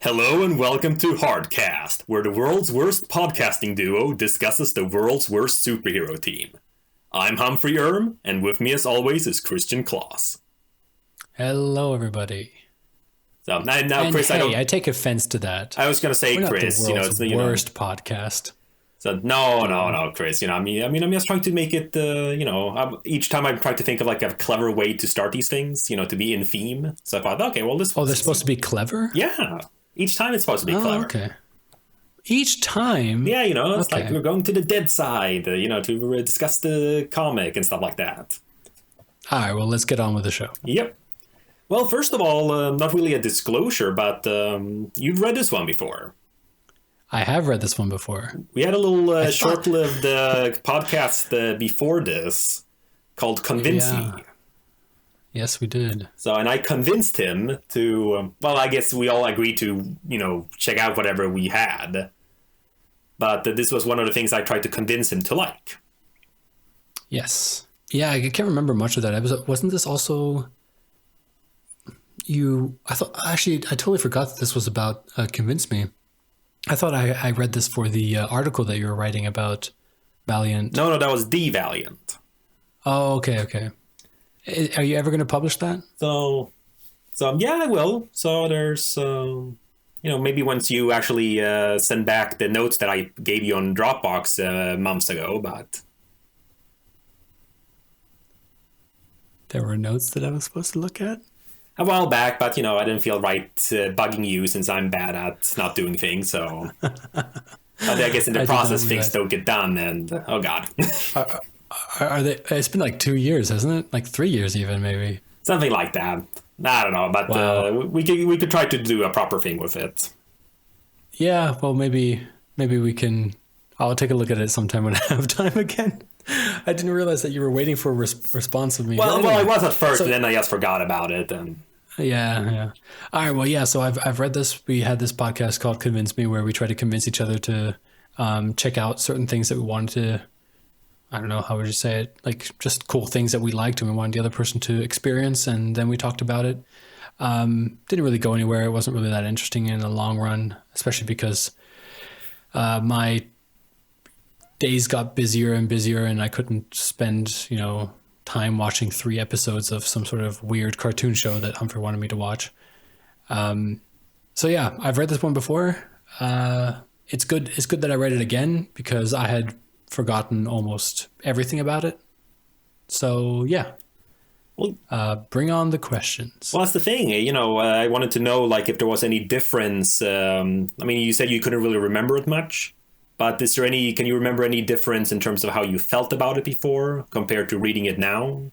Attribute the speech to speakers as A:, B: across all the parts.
A: Hello and welcome to Hardcast, where the world's worst podcasting duo discusses the world's worst superhero team. I'm Humphrey Erm, and with me as always is Christian Claus.
B: Hello, everybody.
A: So now
B: and
A: Chris,
B: hey, I take offense to that.
A: I was going to say,
B: We're
A: Chris,
B: not the world's worst podcast.
A: So no, Chris. I'm just trying to make it. Each time I try to think of like a clever way to start these things, to be in theme. So I thought, okay, well, this.
B: Oh, they're supposed to be clever?
A: Yeah. Each time it's supposed to be clever.
B: Okay. Each time?
A: Yeah, it's like we're going to the dead side, to discuss the comic and stuff like that.
B: All right, well, let's get on with the show.
A: Yep. Well, first of all, not really a disclosure, but you've read this one before.
B: I have read this one before.
A: We had a little short-lived podcast before this called Convince Me.
B: Yes, we did.
A: So, and I convinced him to, I guess we all agreed to, check out whatever we had. But this was one of the things I tried to convince him to like.
B: Yes. Yeah, I can't remember much of that episode. Wasn't this also... I totally forgot that this was about Convince Me. I thought I read this for the article that you were writing about Valiant.
A: No, that was The Valiant.
B: Oh, okay. Are you ever going to publish that?
A: So yeah, I will. So there's, maybe once you actually send back the notes that I gave you on Dropbox months ago, but...
B: There were notes that I was supposed to look at?
A: A while back, but, I didn't feel right bugging you since I'm bad at not doing things, so... I guess in the process, things don't get done, and... Oh, God.
B: Are they? It's been like 2 years, hasn't it? Like 3 years even, maybe.
A: Something like that. I don't know, but wow. we could try to do a proper thing with it.
B: Yeah, well, maybe we can... I'll take a look at it sometime when I have time again. I didn't realize that you were waiting for a response from me.
A: Well, I was at first, and then I just forgot about it. And
B: Yeah. All right, well, yeah, so I've read this. We had this podcast called Convince Me, where we try to convince each other to check out certain things that we wanted to... I don't know, how would you say it? Like just cool things that we liked and we wanted the other person to experience. And then we talked about it. Didn't really go anywhere. It wasn't really that interesting in the long run, especially because my days got busier and busier and I couldn't spend, time watching 3 episodes of some sort of weird cartoon show that Humphrey wanted me to watch. So yeah, I've read this one before. It's good. It's good that I read it again because I had forgotten almost everything about it. So yeah, bring on the questions.
A: Well, that's the thing, I wanted to know like if there was any difference. You said you couldn't really remember it much, but can you remember any difference in terms of how you felt about it before compared to reading it now,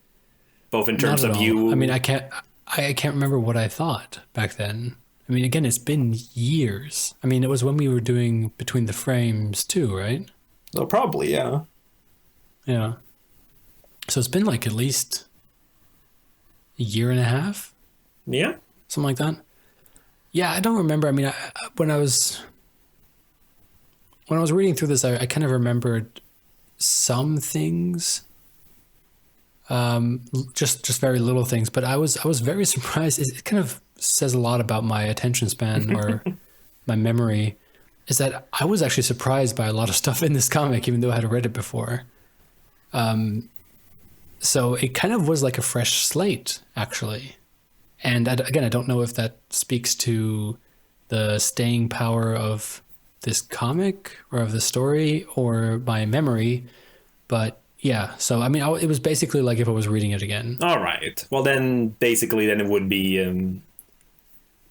A: both in terms of you?
B: I can't remember what I thought back then. Again, it's been years. It was when we were doing Between the Frames too, right?
A: Oh, probably, yeah.
B: Yeah. So it's been like at least a year and a half?
A: Yeah.
B: Something like that. Yeah, I don't remember. When I was reading through this, I kind of remembered some things. Just very little things. But I was very surprised. It kind of says a lot about my attention span or my memory. Is that I was actually surprised by a lot of stuff in this comic, even though I had read it before. So it kind of was like a fresh slate, actually. And again, I don't know if that speaks to the staying power of this comic or of the story or my memory. But yeah, so it was basically like if I was reading it again.
A: All right. Well, then it would be...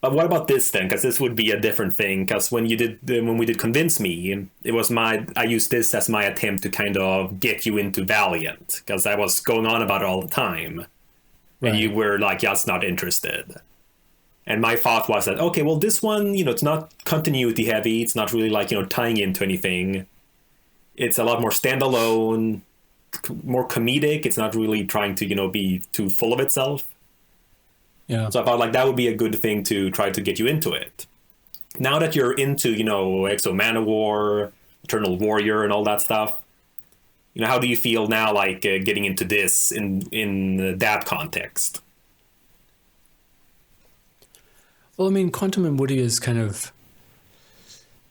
A: But what about this then? Because this would be a different thing. Because when we did Convince Me, I used this as my attempt to kind of get you into Valiant, because I was going on about it all the time, right. And you were like just not interested. And my thought was that okay, well this one, it's not continuity heavy. It's not really like tying into anything. It's a lot more standalone, more comedic. It's not really trying to be too full of itself.
B: Yeah.
A: So I thought like that would be a good thing to try to get you into it. Now that you're into, Exo Manowar, Eternal Warrior and all that stuff, how do you feel now like getting into this in that context?
B: Well, I mean, Quantum and Woody is kind of,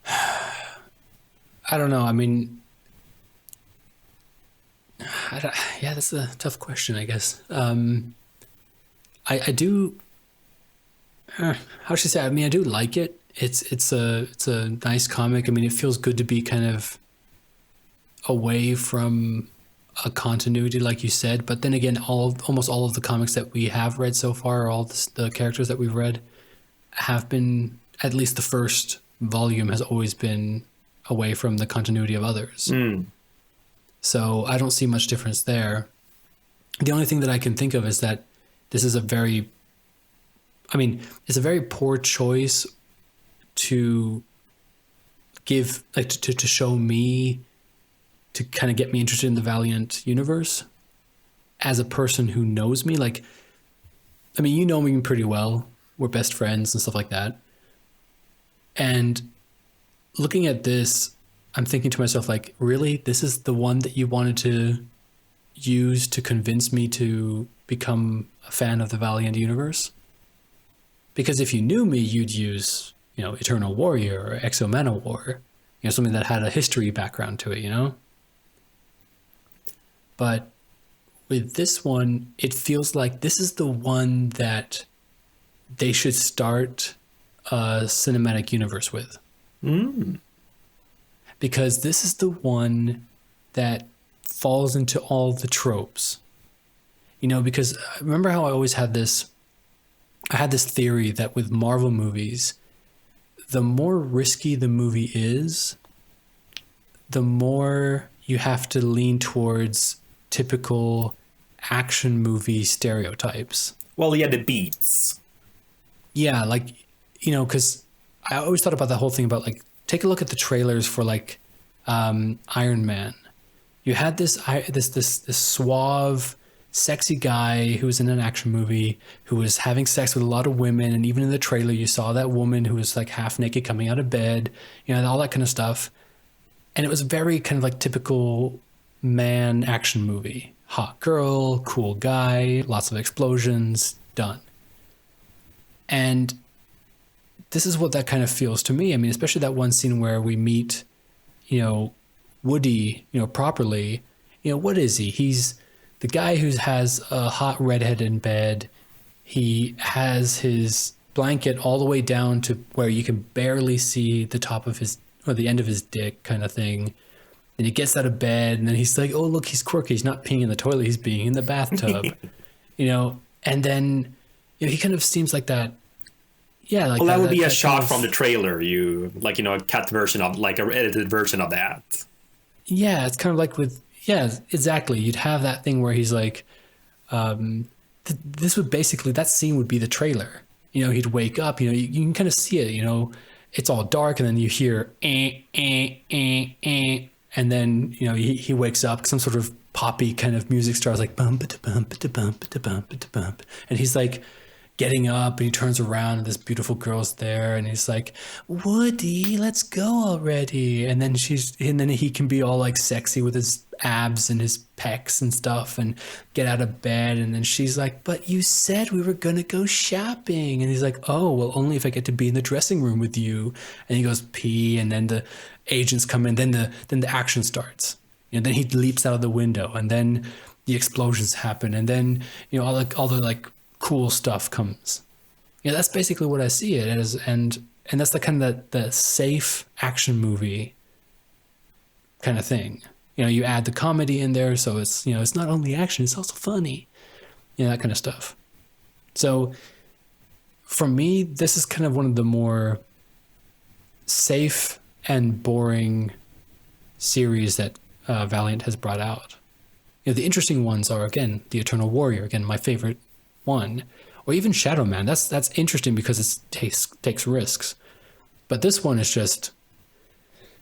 B: I don't know. I mean, yeah, that's a tough question, I guess. I do. How should I say? I mean, I do like it. It's a nice comic. I mean, it feels good to be kind of away from a continuity, like you said. But then again, almost all of the comics that we have read so far, all the characters that we've read, have been, at least the first volume has always been away from the continuity of others. So I don't see much difference there. The only thing that I can think of is that this is it's a very poor choice to give, like, to show me, to kind of get me interested in the Valiant universe as a person who knows me. Like, I mean, you know me pretty well. We're best friends and stuff like that. And looking at this, I'm thinking to myself, like, really? This is the one that you wanted to use to convince me to become a fan of the Valiant universe? Because if you knew me, you'd use, Eternal Warrior or Exo Manowar, something that had a history background to it, But with this one, it feels like this is the one that they should start a cinematic universe with. Because this is the one that falls into all the tropes. Because remember how I always had this theory that with Marvel movies, the more risky the movie is, the more you have to lean towards typical action movie stereotypes.
A: Well, yeah, the beats.
B: Yeah, like, because I always thought about the whole thing about, like, take a look at the trailers for, like, Iron Man. You had this suave, sexy guy who was in an action movie who was having sex with a lot of women, and even in the trailer you saw that woman who was like half naked coming out of bed, all that kind of stuff. And it was very kind of like typical man action movie. Hot girl, cool guy, lots of explosions, done. And this is what that kind of feels to me. I mean, especially that one scene where we meet, Woody, properly. What is he? He's the guy who has a hot redhead in bed. He has his blanket all the way down to where you can barely see the top of his, or the end of his dick, kind of thing. And he gets out of bed, and then he's like, oh, look, he's quirky. He's not peeing in the toilet. He's peeing in the bathtub, and then, he kind of seems like that. Yeah. Like,
A: well, that would be a shot from the trailer. A cut version of, like, an edited version of that.
B: Yeah. It's kind of like with, yeah, exactly. You'd have that thing where he's like, this would basically, that scene would be the trailer. He'd wake up, you can kind of see it, it's all dark, and then you hear, and then, he wakes up, some sort of poppy kind of music starts, like, bump, bump, bump, bump, bump. And he's like getting up, and he turns around, and this beautiful girl's there, and he's like, Woody, let's go already. And then he can be all like sexy with his abs and his pecs and stuff, and get out of bed. And then she's like, but you said we were gonna go shopping. And he's like, oh, well, only if I get to be in the dressing room with you. And he goes pee, and then the agents come in, then the action starts. Then he leaps out of the window, and then the explosions happen, and then all the like cool stuff comes. That's basically what I see it as, and that's the kind of the safe action movie kind of thing. You add the comedy in there, so it's it's not only action, it's also funny, that kind of stuff. So for me, this is kind of one of the more safe and boring series that Valiant has brought out. The interesting ones are, again, the Eternal Warrior, again, my favorite one, or even Shadow Man. That's interesting because it takes risks. But this one is just,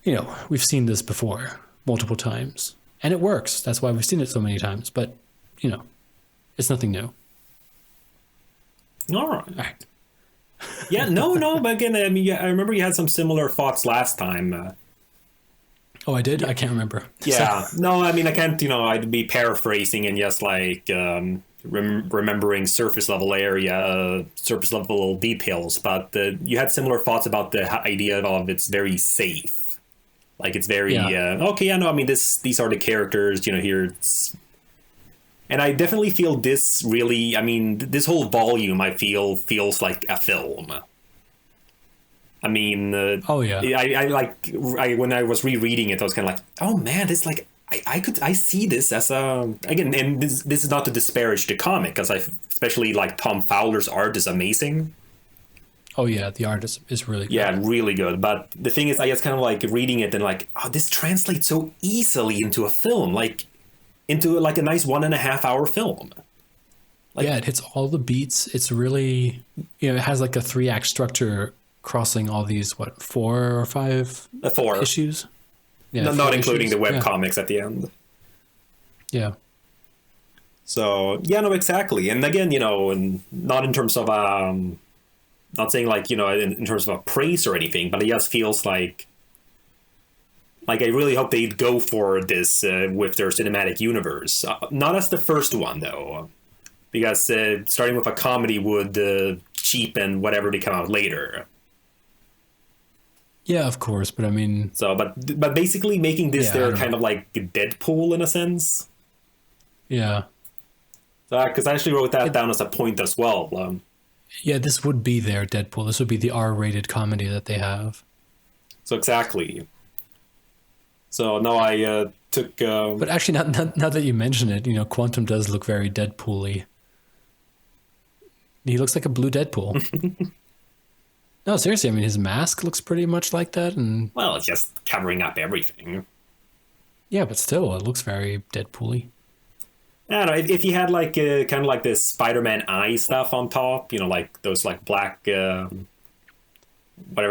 B: we've seen this before multiple times, and it works. That's why we've seen it so many times. But it's nothing new.
A: All right. Yeah, no. But again, I mean, I remember you had some similar thoughts last time.
B: Oh, I did? I can't remember.
A: Yeah. No, I mean, I can't, I'd be paraphrasing and just like, remembering surface level details, but you had similar thoughts about the idea of it's very safe. Like it's very
B: Yeah.
A: okay. Yeah, no, I mean these are the characters. Here it's, and I definitely feel this really. I mean, this whole volume I feel feels like a film. I mean,
B: Oh yeah.
A: when I was rereading it, I was kind of like, oh man, this like I see this as a, again, and this is not to disparage the comic, because I especially like Tom Fowler's art is amazing.
B: Oh yeah. The art is really good.
A: Yeah, really good. But the thing is, I guess kind of like reading it and like, oh, this translates so easily into a film, like into like a nice 1.5 hour film. Like,
B: Yeah, it hits all the beats. It's really, it has like a 3-act structure crossing all these, what, 4 or 5
A: 4
B: issues? Yeah,
A: not
B: 4
A: including
B: issues.
A: the web
B: Yeah.
A: comics at the end.
B: Yeah.
A: So yeah, no, exactly. And again, and not in terms of not saying like in terms of a praise or anything, but it just feels like I really hope they'd go for this with their cinematic universe. Not as the first one though, because starting with a comedy would cheapen whatever they come out later.
B: Yeah, of course. But I mean,
A: So, but basically making this
B: Yeah, I
A: their
B: don't
A: kind
B: know.
A: of like Deadpool in a sense.
B: yeah.
A: Because I actually wrote that down as a point as well.
B: Yeah, this would be their Deadpool. This would be the R-rated comedy that they have.
A: So exactly. So no, I took.
B: But actually, now that you mention it, Quantum does look very Deadpool-y. He looks like a blue Deadpool. No, seriously, I mean, his mask looks pretty much like that, and
A: Well, it's just covering up everything.
B: yeah, but still, it looks very Deadpool-y.
A: I don't know, if you had like kind of like this Spider-Man eye stuff on top, like those like black, whatever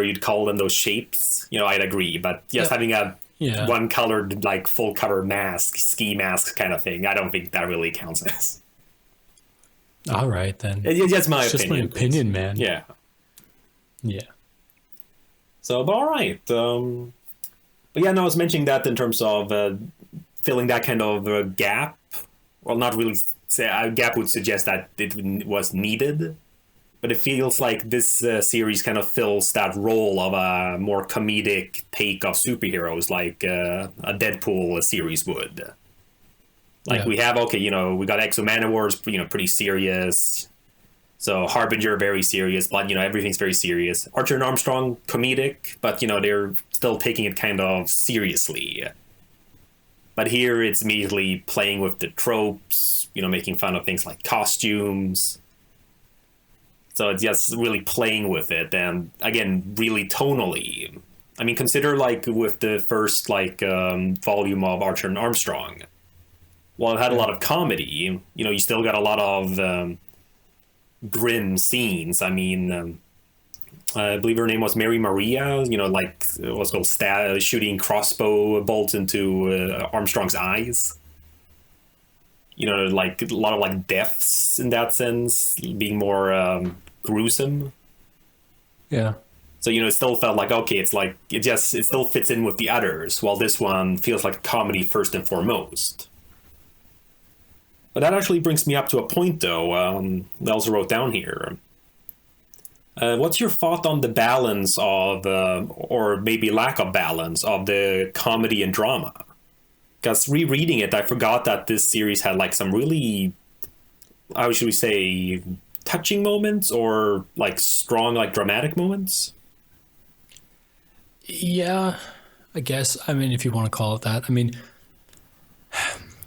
A: you'd call them, those shapes, I'd agree. But just
B: Yeah.
A: having a
B: Yeah.
A: one colored like full cover mask, ski mask kind of thing, I don't think that really counts as.
B: All right, then.
A: It's just my
B: It's just
A: opinion.
B: my opinion, man.
A: Yeah.
B: Yeah.
A: So, but all right. But yeah, no, I was mentioning that in terms of filling that kind of gap. Well, not really. Say a gap would suggest that it was needed, but it feels like this series kind of fills that role of a more comedic take of superheroes, like a Deadpool series would. Like
B: Yeah.
A: we have, okay, we got Exo Manowars, pretty serious. So Harbinger, very serious, but everything's very serious. Archer and Armstrong, comedic, but they're still taking it kind of seriously. But here it's immediately playing with the tropes, making fun of things like costumes. So it's just really playing with it, and again, really tonally. I mean, consider like with the first like volume of Archer and Armstrong. Well, it had a lot of comedy. You still got a lot of grim scenes. I mean, I believe her name was Mary Maria. Like what's called shooting crossbow bolts into Armstrong's eyes. Like a lot of like deaths in that sense, being more gruesome.
B: Yeah.
A: So it still felt like okay, it's like it still fits in with the others, while this one feels like a comedy first and foremost. But that actually brings me up to a point, though, that I also wrote down here. What's your thought on the balance of, or maybe lack of balance, of the comedy and drama? Because rereading it, I forgot that this series had like some really, how should we say, touching moments or like strong, like dramatic moments.
B: Yeah, I guess. I mean, if you want to call it that. I mean,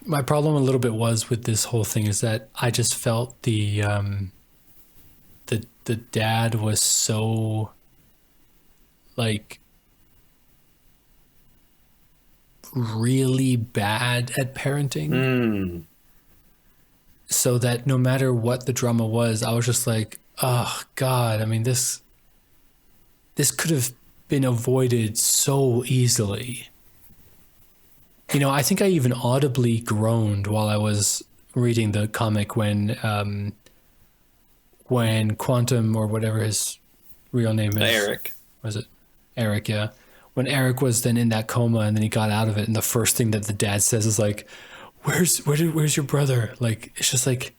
B: my problem a little bit was with this whole thing is that I just felt the dad was so like really bad at parenting. So that no matter what the drama was, I was just like, oh God, I mean this could have been avoided so easily. I think I even audibly groaned while I was reading the comic when Quantum, or whatever his real name is,
A: Eric.
B: Was it Eric? Yeah. When Eric was then in that coma and then he got out of it, and the first thing that the dad says is like, where's your brother? Like, it's just like,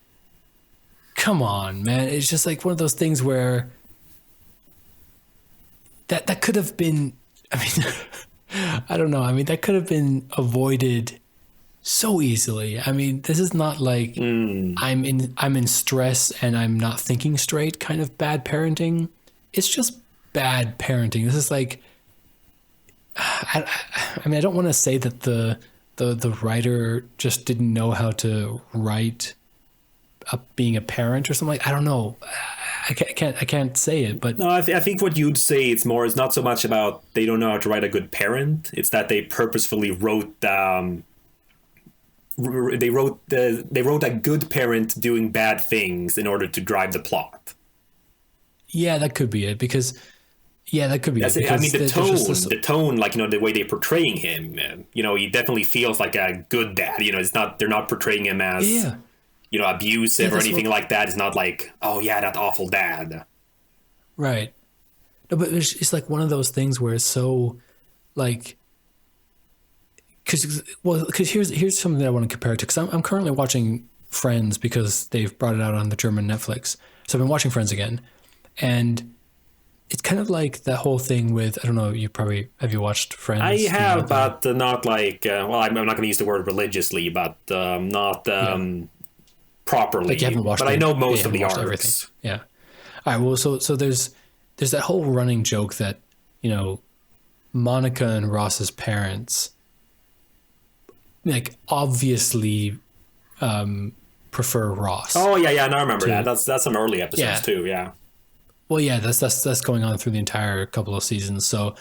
B: come on, man. It's just like one of those things where that could have been, I mean, I don't know. I mean, that could have been avoided so easily. I mean, this is not like I'm in stress and I'm not thinking straight kind of bad parenting. It's just bad parenting. This is like, I mean, I don't want to say that the writer just didn't know how to write being a parent or something. Like, I don't know. I can't say it, but
A: no, I think what you'd say it's not so much about they don't know how to write a good parent. It's that they purposefully wrote they wrote a good parent doing bad things in order to drive the plot.
B: Yeah, that could be it. Because that could be it.
A: I mean, the tone, like, the way they're portraying him, he definitely feels like a good dad. They're not portraying him as abusive or anything like that. It's not like, oh yeah, that awful dad.
B: Right. No, but it's like one of those things where it's so like, because here's something that I want to compare it to, because I'm currently watching Friends because they've brought it out on the German Netflix. So I've been watching Friends again, and it's kind of like that whole thing with, I don't know, have you watched Friends?
A: I have, but not like, I'm not going to use the word religiously, but not properly.
B: Like you haven't watched
A: but I know most of the arcs.
B: Everything. Yeah. All right. Well, so there's that whole running joke that, Monica and Ross's parents, like, obviously prefer Ross.
A: Oh yeah, and I remember that. That's some early episodes too. Yeah.
B: Well, yeah, that's going on through the entire couple of seasons. So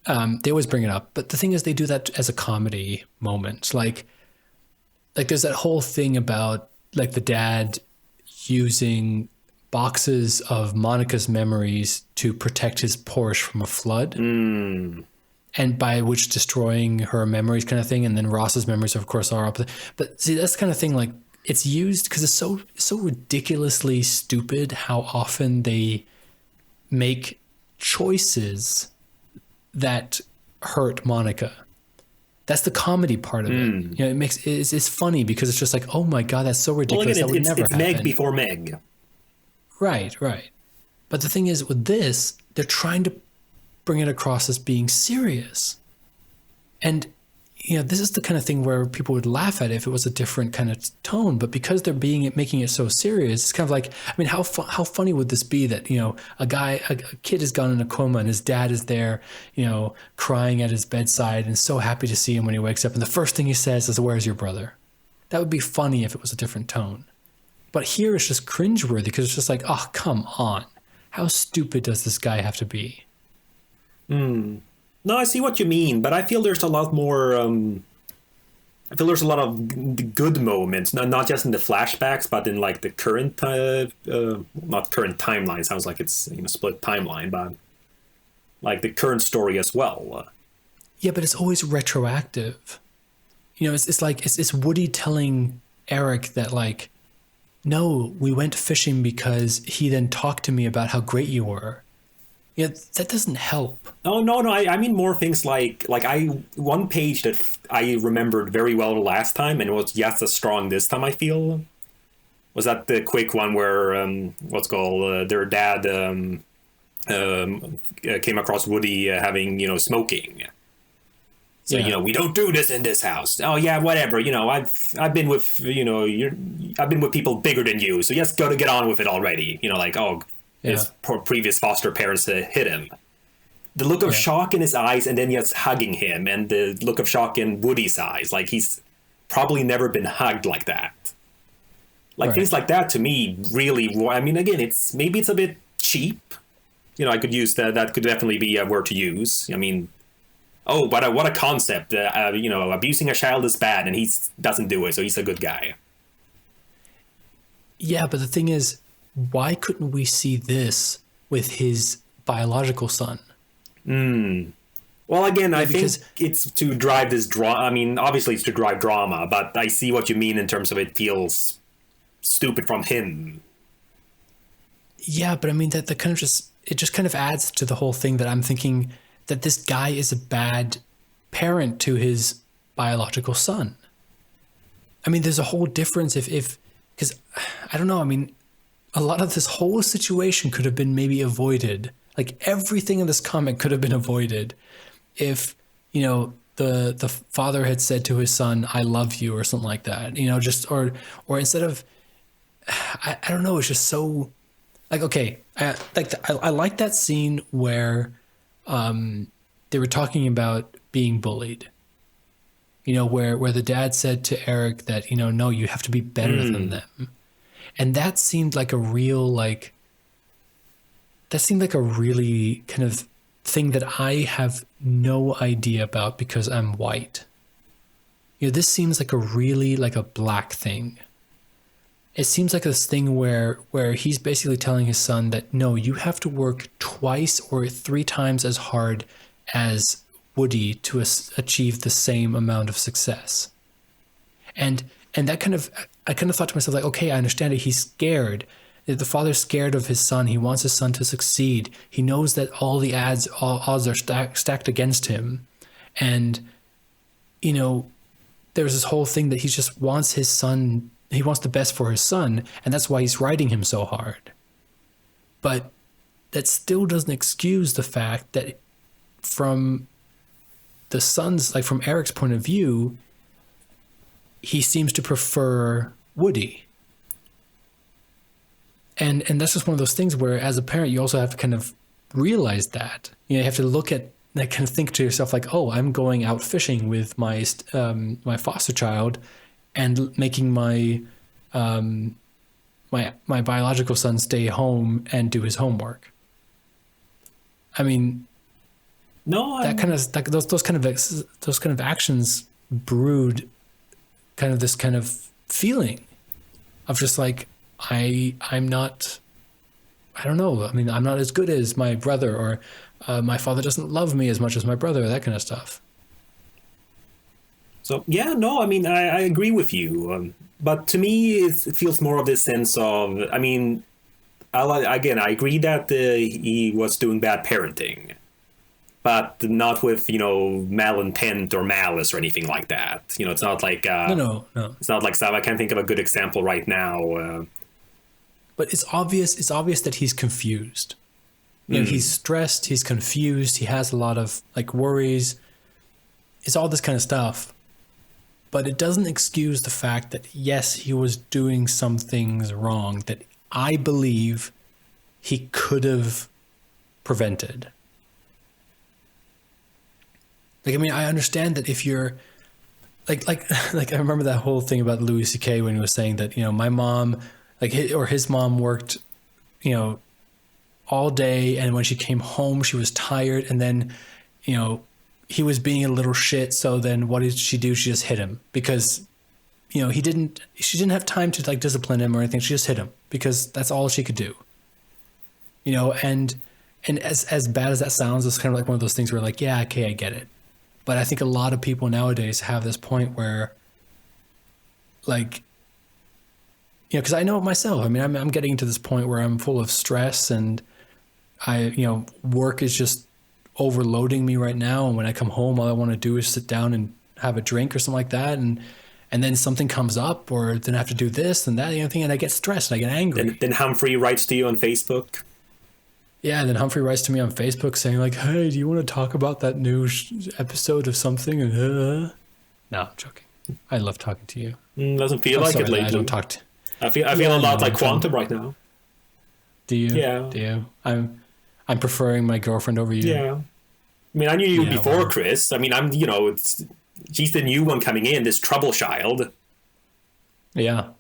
B: they always bring it up. But the thing is, they do that as a comedy moment. Like there's that whole thing about like the dad using boxes of Monica's memories to protect his Porsche from a flood. And by which destroying her memories kind of thing. And then Ross's memories, of course, are up. But see, that's the kind of thing, like, it's used because it's so ridiculously stupid how often they make choices that hurt Monica. That's the comedy part of it. It's funny because it's just like, oh my God, that's so ridiculous.
A: Well,
B: that would never happen.
A: It's Meg before Meg.
B: Right. But the thing is, with this, they're trying to bring it across as being serious. And, this is the kind of thing where people would laugh at it if it was a different kind of tone. But because they're making it so serious, it's kind of like, I mean, how funny would this be that, a kid has gone in a coma and his dad is there, crying at his bedside and so happy to see him when he wakes up. And the first thing he says is, "Where's your brother?" That would be funny if it was a different tone. But here it's just cringeworthy because it's just like, oh, come on. How stupid does this guy have to be?
A: No, I see what you mean, but I feel there's a lot more. I feel there's a lot of good moments, not just in the flashbacks, but in like the current, not current timeline. Sounds like it's split timeline, but like the current story as well.
B: Yeah, but it's always retroactive. It's like it's Woody telling Eric that, like, no, we went fishing because he then talked to me about how great you were. Yeah, that doesn't help.
A: Oh, no. I mean more things like one page that I remembered very well the last time, and it was just as strong this time, I feel, was that the quick one where their dad came across Woody having smoking. So we don't do this in this house. Oh yeah, whatever. I've been with I've been with people bigger than you, so just gotta get on with it already. His previous foster parents hit him. The look of shock in his eyes, and then just hugging him, and the look of shock in Woody's eyes, like he's probably never been hugged like that. Like things like that to me really. I mean, again, it's a bit cheap. I could use that. That could definitely be a word to use. I mean, oh, what a concept. Abusing a child is bad, and he doesn't do it, so he's a good guy.
B: Yeah, but the thing is, why couldn't we see this with his biological son?
A: Well, again, I think it's to drive this drama. I mean, obviously it's to drive drama, but I see what you mean in terms of it feels stupid from him.
B: Yeah, but I mean, that kind of just kind of adds to the whole thing that I'm thinking that this guy is a bad parent to his biological son. I mean, there's a whole difference if because I don't know. I mean, a lot of this whole situation could have been maybe avoided. Like everything in this comic could have been avoided if, the father had said to his son, "I love you," or something like that. Just or instead of, I don't know. It's just so like, okay. I like that scene where they were talking about being bullied. Where the dad said to Eric that, no, you have to be better than them. And that seemed like a really kind of thing that I have no idea about because I'm white. This seems like a black thing. It seems like this thing where he's basically telling his son that, no, you have to work twice or 3 times as hard as Woody to achieve the same amount of success. And that I kind of thought to myself, like, okay, I understand it. He's scared. The father's scared of his son. He wants his son to succeed. He knows that all the odds are stacked against him. And, there's this whole thing that he just wants his son, he wants the best for his son, and that's why he's riding him so hard. But that still doesn't excuse the fact that from the son's, like from Eric's point of view, he seems to prefer Woody. And that's just one of those things where as a parent, you also have to kind of realize that. You have to look at, like, kind of think to yourself like, oh, I'm going out fishing with my my foster child and making my biological son stay home and do his homework. I mean, those kind of actions brood kind of this kind of feeling of just like, I'm not, I don't know. I mean, I'm not as good as my brother, or my father doesn't love me as much as my brother, that kind of stuff.
A: So, yeah, no, I mean, I agree with you. But to me, it feels more of this sense of, I mean, I agree that he was doing bad parenting, but not with, malintent or malice or anything like that. It's not like...
B: No.
A: It's not like I can't think of a good example right now.
B: But it's obvious that he's confused. He's stressed, he's confused, he has a lot of, like, worries. It's all this kind of stuff. But it doesn't excuse the fact that, yes, he was doing some things wrong that I believe he could have prevented. Like, I mean, I understand that if you're like I remember that whole thing about Louis C.K. when he was saying that, my mom, like, his mom worked, all day, and when she came home, she was tired, and then, he was being a little shit. So then what did she do? She just hit him because, she didn't have time to, like, discipline him or anything. She just hit him because that's all she could do. And as bad as that sounds, it's kind of like one of those things where, like, yeah, okay, I get it. But I think a lot of people nowadays have this point where, like, because I know it myself. I mean, I'm getting to this point where I'm full of stress, and work is just overloading me right now. And when I come home, all I want to do is sit down and have a drink or something like that. And then something comes up, or then I have to do this and that, thing, and I get stressed, and I get angry.
A: Then Humphrey writes to you on Facebook.
B: Yeah, and then Humphrey writes to me on Facebook saying, like, hey, do you want to talk about that new episode of something? No, I'm joking. I love talking to you.
A: Doesn't feel like it lately.
B: I don't talk to...
A: I feel a lot like Quantum right now.
B: Do you?
A: Yeah.
B: Do you? I'm preferring my girlfriend over you.
A: Yeah. I mean, I knew you before, Chris. I mean, she's the new one coming in, this trouble child.
B: Yeah.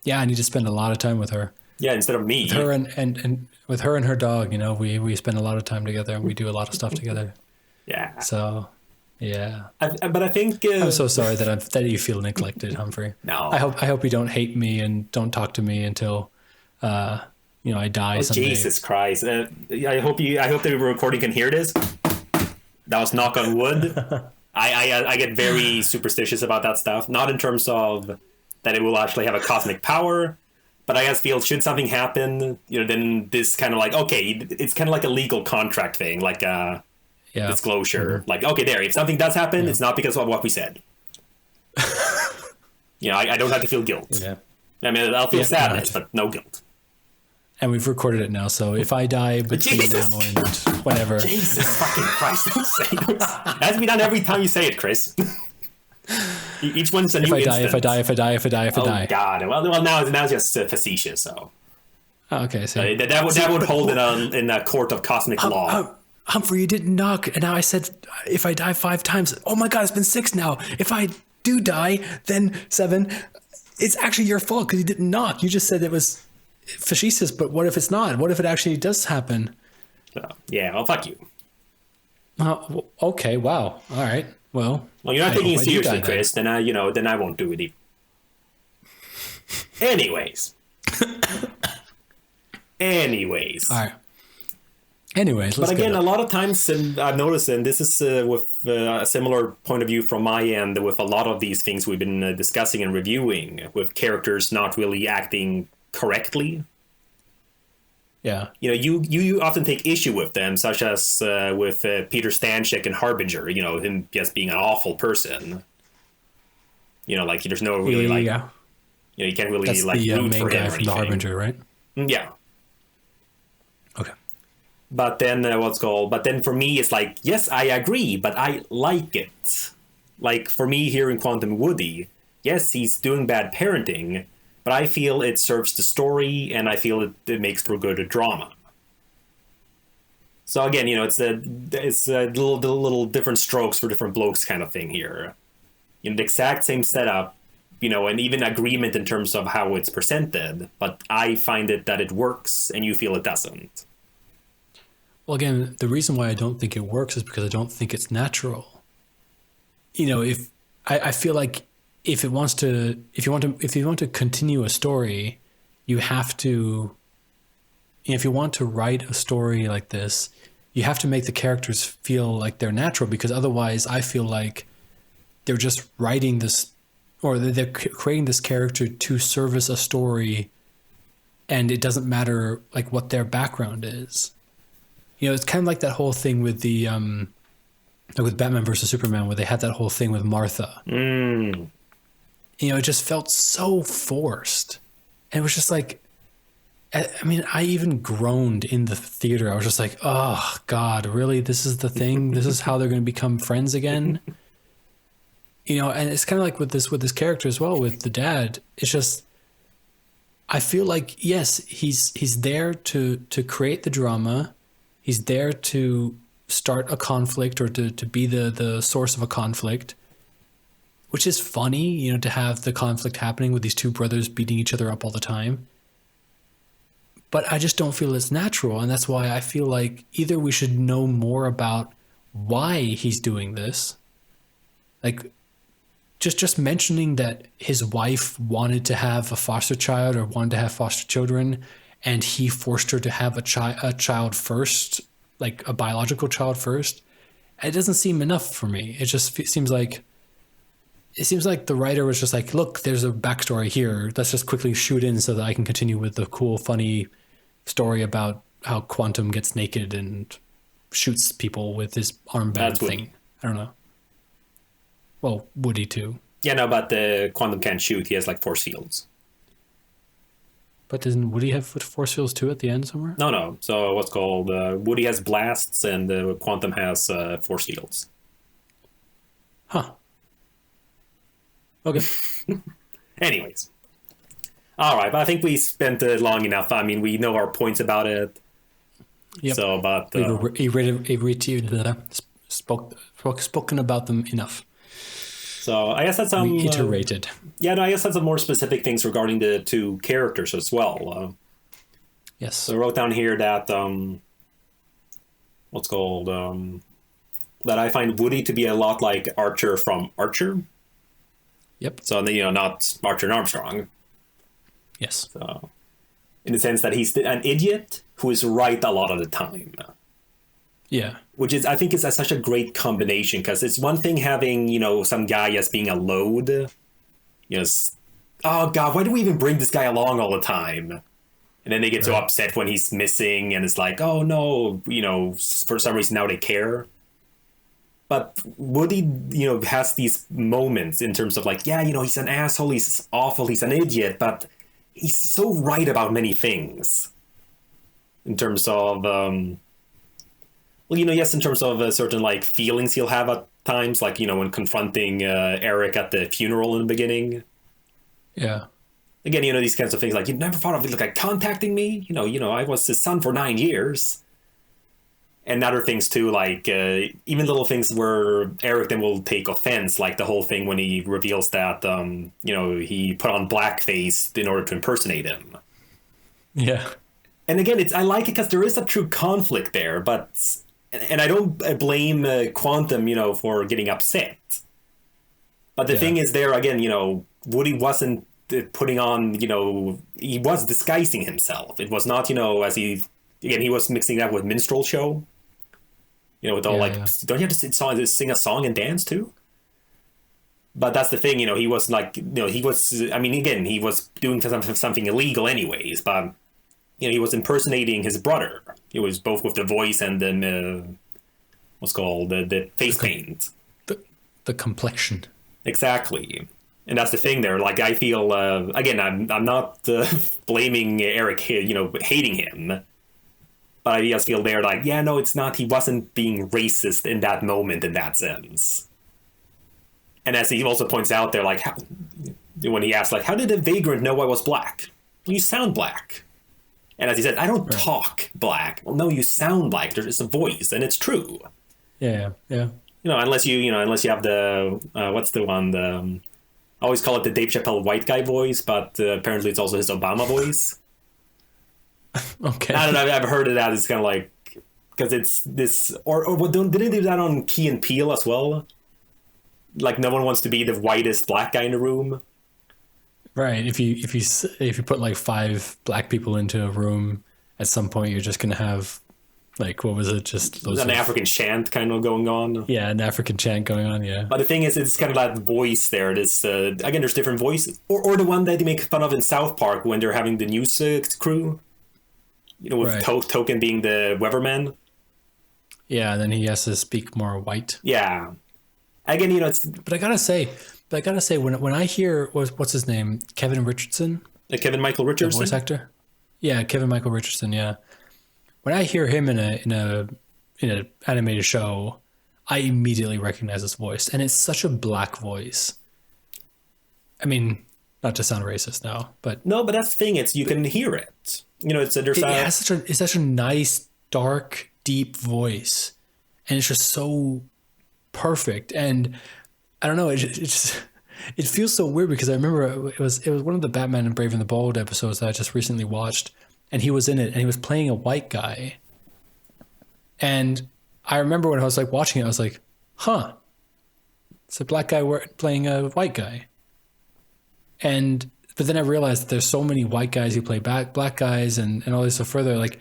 B: Yeah, I need to spend a lot of time with her.
A: Yeah, instead of me.
B: With her and with her and her dog, we spend a lot of time together, and we do a lot of stuff together.
A: Yeah.
B: So, yeah.
A: But I think
B: I'm so sorry that you feel neglected, Humphrey.
A: No.
B: I hope you don't hate me and don't talk to me until I die someday.
A: Jesus Christ! I hope the recording can hear this. That was knock on wood. I get very superstitious about that stuff. Not in terms of that it will actually have a cosmic power. But I guess feel should something happen, then this kind of like, okay, it's kind of like a legal contract thing, like a disclosure. Mm-hmm. Like, okay, if something does happen, it's not because of what we said. I don't have to feel guilt. Yeah. I mean, I'll feel sadness, but no guilt.
B: And we've recorded it now, so if I die between
A: Jesus.
B: now and whenever,
A: Jesus fucking Christ! Don't say it. That has to be done every time you say it, Chris. Each one's a new instant.
B: if I die.
A: Oh God! Well, now it's just facetious. So
B: Okay, so
A: that would hold it in a court of cosmic law.
B: Humphrey, you didn't knock, and now I said if I die 5 times. Oh my God, it's been 6 now. If I do die, then 7. It's actually your fault because you didn't knock. You just said it was facetious, but what if it's not? What if it actually does happen?
A: So, yeah, well, fuck you.
B: Okay, wow. All right. Well,
A: you're not taking it seriously, Chris. Then I won't do it either. Anyways.
B: All right. Anyways,
A: but again, a lot of times I've noticed, and this is with a similar point of view from my end, with a lot of these things we've been discussing and reviewing, with characters not really acting correctly.
B: Yeah.
A: You often take issue with them, such as with Peter Stanchik and Harbinger, him just being an awful person. Like there's no really you can't really
B: That's
A: like
B: the
A: root
B: main
A: for him
B: guy
A: or
B: from
A: anything.
B: the Harbinger, right?
A: Yeah.
B: Okay.
A: But then But then for me, it's like, yes, I agree, but I like it. Like for me here in Quantum Woody, yes, he's doing bad parenting, but I feel it serves the story, and I feel it makes for good drama. So again, it's a little different strokes for different blokes kind of thing here. The exact same setup, and even agreement in terms of how it's presented, but I find it that it works, and you feel it doesn't.
B: Well, again, the reason why I don't think it works is because I don't think it's natural. If I feel like if you want to continue a story, you have to. If you want to write a story like this, you have to make the characters feel like they're natural, because otherwise, I feel like they're just writing this, or they're creating this character to service a story, and it doesn't matter like what their background is. It's kind of like that whole thing with the with Batman versus Superman, where they had that whole thing with Martha. It just felt so forced, and it was just like, I mean, I even groaned in the theater. I was just like, oh God, really? This is the thing? This is how they're going to become friends again? And it's kind of like with this character as well, with the dad. It's just, I feel like, yes, he's there to create the drama. He's there to start a conflict, or to be the source of a conflict, which is funny, to have the conflict happening with these two brothers beating each other up all the time. But I just don't feel it's natural. And that's why I feel like either we should know more about why he's doing this. Like, just mentioning that his wife wanted to have a foster child, or wanted to have foster children, and he forced her to have a child first, like a biological child first. It doesn't seem enough for me. It just seems like the writer was just like, look, there's a backstory here. Let's just quickly shoot in so that I can continue with the cool, funny story about how Quantum gets naked and shoots people with his armband thing. I don't know. Well, Woody too.
A: Yeah, no, but the Quantum can't shoot. He has like force fields.
B: But doesn't Woody have force fields too at the end somewhere?
A: No. So Woody has blasts, and Quantum has force fields.
B: Huh. Okay.
A: Anyways. All right, but I think we spent long enough. I mean, we know our points about it.
B: Yep.
A: So, but
B: spoken about them enough.
A: So I guess that's
B: we iterated.
A: I guess that's some more specific things regarding the two characters as well.
B: Yes.
A: So I wrote down here that that I find Woody to be a lot like Archer from Archer.
B: Yep.
A: So not Archer and Armstrong.
B: Yes.
A: So, in the sense that he's an idiot who is right a lot of the time.
B: Yeah.
A: Which is, I think, is such a great combination, because it's one thing having, some guy as being a load. Oh God, why do we even bring this guy along all the time? And then they get so upset when he's missing, and it's like, oh no, for some reason now they care. But Woody, has these moments in terms of like, yeah, he's an asshole, he's awful, he's an idiot, but he's so right about many things. in terms of well, yes, in terms of certain like feelings he'll have at times, like when confronting Eric at the funeral in the beginning.
B: Yeah.
A: Again, these kinds of things like, you never thought of like contacting me. I was his son for 9 years. And other things too, like even little things where Eric then will take offense, like the whole thing when he reveals that he put on blackface in order to impersonate him.
B: Yeah.
A: And again, I like it because there is a true conflict there, but and I don't blame Quantum, for getting upset. But the thing is, there again, Woody wasn't putting on, he was disguising himself. It was not, as he was mixing that with minstrel show. With all don't you have to sing a song and dance too? But that's the thing, he was like, he was, I mean, again, he was doing something illegal anyways, but, he was impersonating his brother. It was both with the voice and then, what's called, the face paint.
B: The complexion.
A: Exactly. And that's the thing there. Like, I feel, again, I'm not blaming Eric, hating him. But I just feel there like, yeah, no, it's not. He wasn't being racist in that moment in that sense. And as he also points out there, like, when he asks, like, how did a vagrant know I was black? Well, you sound black. And as he said, I don't talk black. Well, no, you sound black. There's a voice, and it's true.
B: Yeah.
A: Unless you have the, what's the one, I always call it the Dave Chappelle white guy voice, but apparently it's also his Obama voice.
B: Okay.
A: I don't know. I've heard of that. It's kind of like, because it's this, or didn't they do that on Key and Peele as well? Like, no one wants to be the whitest black guy in the room.
B: Right. If you put like 5 black people into a room, at some point you're just gonna have, like, what was it? Just
A: an African chant kind of going on.
B: Yeah, an African chant going on. Yeah.
A: But the thing is, it's kind of that voice there. This again, there's different voices, or the one that they make fun of in South Park when they're having the news crew. With Token being the weatherman.
B: Yeah, and then he has to speak more white.
A: Yeah. Again, it's.
B: But I gotta say, when I hear what's his name, Kevin Richardson,
A: Kevin Michael Richardson,
B: the voice actor. Yeah, Kevin Michael Richardson. Yeah. When I hear him in a animated show, I immediately recognize his voice, and it's such a black voice. I mean, not to sound racist now, but
A: no, but that's the thing. It's you can hear it.
B: It's such a nice, dark, deep voice, and it's just so perfect. And I don't know, it feels so weird because I remember it was one of the Batman and Brave and the Bold episodes that I just recently watched, and he was in it, and he was playing a white guy. And I remember when I was like watching it, I was like, "Huh, it's a black guy playing a white guy." But then I realized that there's so many white guys who play black guys and all this stuff further, like,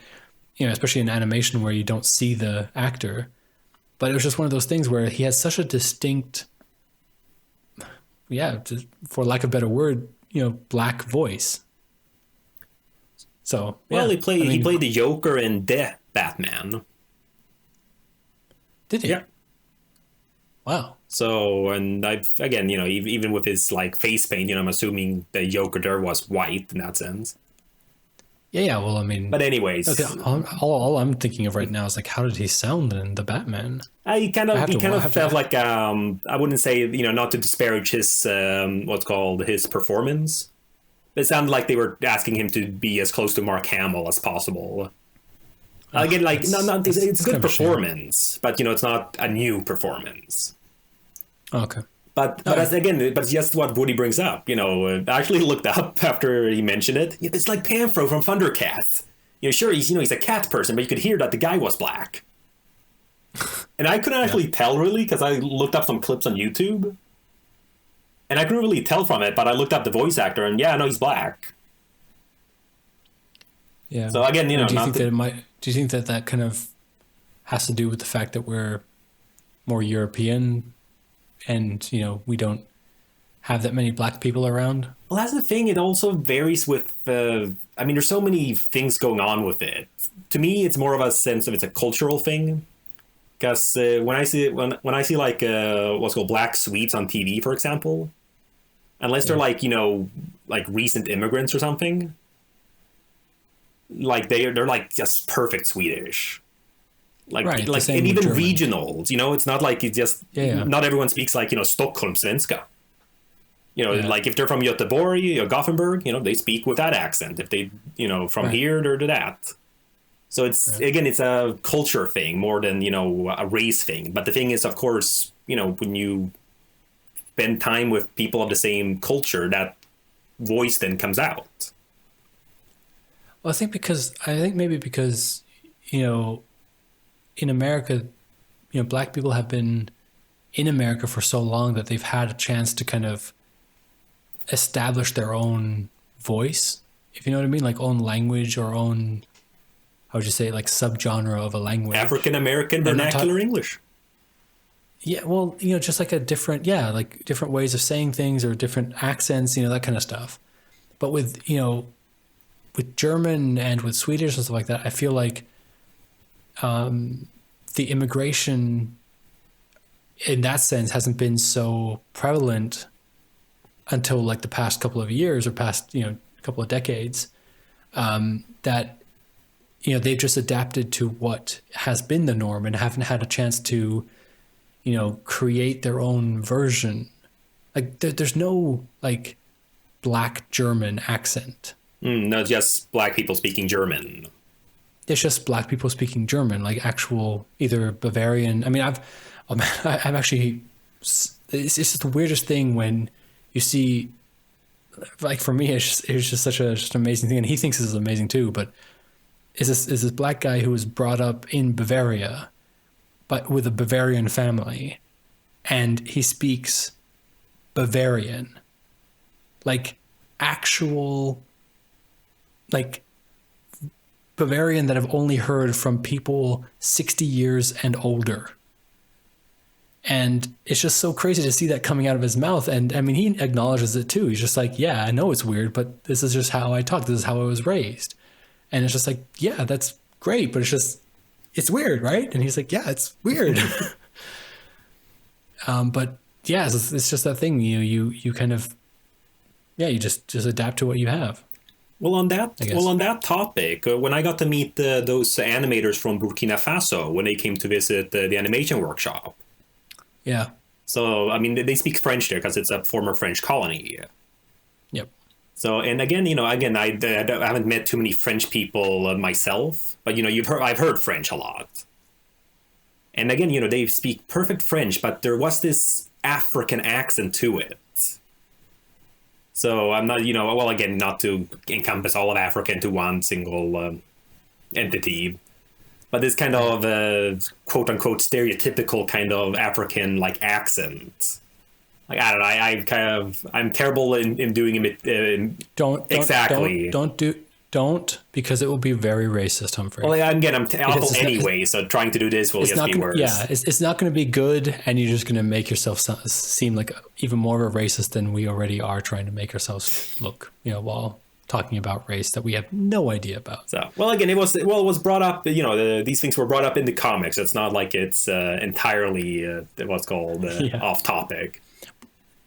B: especially in animation where you don't see the actor. But it was just one of those things where he has such a distinct, for lack of a better word, black voice. So,
A: well, he played the Joker in the Batman.
B: Did he?
A: Yeah.
B: Wow.
A: So, and again, even with his like face paint, I'm assuming the Joker there was white in that sense.
B: Yeah. Well, I mean,
A: but anyways,
B: okay, all I'm thinking of right now is like, how did he sound in the Batman?
A: He kind of felt like I wouldn't say not to disparage his what's called his performance. It sounded like they were asking him to be as close to Mark Hamill as possible. Again, like it's a good performance, but it's not a new performance.
B: Okay.
A: But it's just what Woody brings up. I actually looked up after he mentioned it. It's like Panfro from Thundercats. Sure, he's a cat person, but you could hear that the guy was black. And I couldn't actually tell really because I looked up some clips on YouTube, and I couldn't really tell from it. But I looked up the voice actor, and no, he's black.
B: Yeah.
A: So again,
B: do you think that kind of has to do with the fact that we're more European? And, we don't have that many black people around?
A: Well, that's the thing. It also varies with, there's so many things going on with it. To me, it's more of a sense of it's a cultural thing. Because when I see like what's called black sweets on TV, for example, unless they're like, like recent immigrants or something, like they're like just perfect Swedish. Like
B: Right, the
A: like
B: same
A: and
B: with
A: even
B: German.
A: regionals, you know, it's not like it's just
B: Yeah.
A: not everyone speaks like, you know, Stockholm svenska. You know,
B: Yeah.
A: like if they're from Göteborg or Gothenburg, you know, they speak with that accent. If they, you know, from
B: Right.
A: here, they're to that. So it's
B: Right.
A: again, it's a culture thing more than, you know, a race thing. But the thing is, of course, you know, when you spend time with people of the same culture, that voice then comes out.
B: Well, I think maybe because, you know, in America, you know, black people have been in America for so long that they've had a chance to kind of establish their own voice, if you know what I mean, like own language or own, how would you say, like subgenre of a language.
A: African American
B: And I'm not
A: vernacular English.
B: Yeah, well, you know, just like a different, yeah, like different ways of saying things or different accents, you know, that kind of stuff. But with, you know, with German and with Swedish and stuff like that, I feel like the immigration in that sense hasn't been so prevalent until like the past couple of years or past, you know, couple of decades, that, you know, they've just adapted to what has been the norm and haven't had a chance to, you know, create their own version. Like there's no like black German accent.
A: Not just black people speaking German.
B: It's just black people speaking German, like actual either Bavarian. I mean, I've actually, it's just the weirdest thing when you see, like for me, it's just such an amazing thing. And he thinks this is amazing too, but is this black guy who was brought up in Bavaria, but with a Bavarian family, and he speaks Bavarian, like actual, like Bavarian that I've only heard from people 60 years and older. And it's just so crazy to see that coming out of his mouth. And I mean, he acknowledges it too. He's just like, yeah, I know it's weird, but this is just how I talk. This is how I was raised. And it's just like, yeah, that's great, but it's weird, right? And he's like, yeah, it's weird. But yeah, it's just that thing. You kind of, yeah, you just adapt to what you have.
A: Well, on that topic, when I got to meet those animators from Burkina Faso when they came to visit the animation workshop.
B: Yeah.
A: So, I mean, they speak French there because it's a former French colony.
B: Yep.
A: So, and again, you know, I haven't met too many French people myself, but you know, I've heard French a lot. And again, you know, they speak perfect French, but there was this African accent to it. So I'm not, you know, well, again, not to encompass all of Africa into one single entity, but this kind of quote unquote stereotypical kind of African like accent. Like, I don't know, I'm terrible in doing it.
B: Don't
A: exactly.
B: Don't, because it will be very racist, Humphrey.
A: Well, I'm awful anyway, so trying to do this will just be worse.
B: Yeah, it's not going to be good, and you're just going to make yourself seem like even more of a racist than we already are trying to make ourselves look, you know, while talking about race that we have no idea about.
A: So, well, again, it was brought up, you know, these things were brought up in the comics. It's not like it's entirely what's called off topic.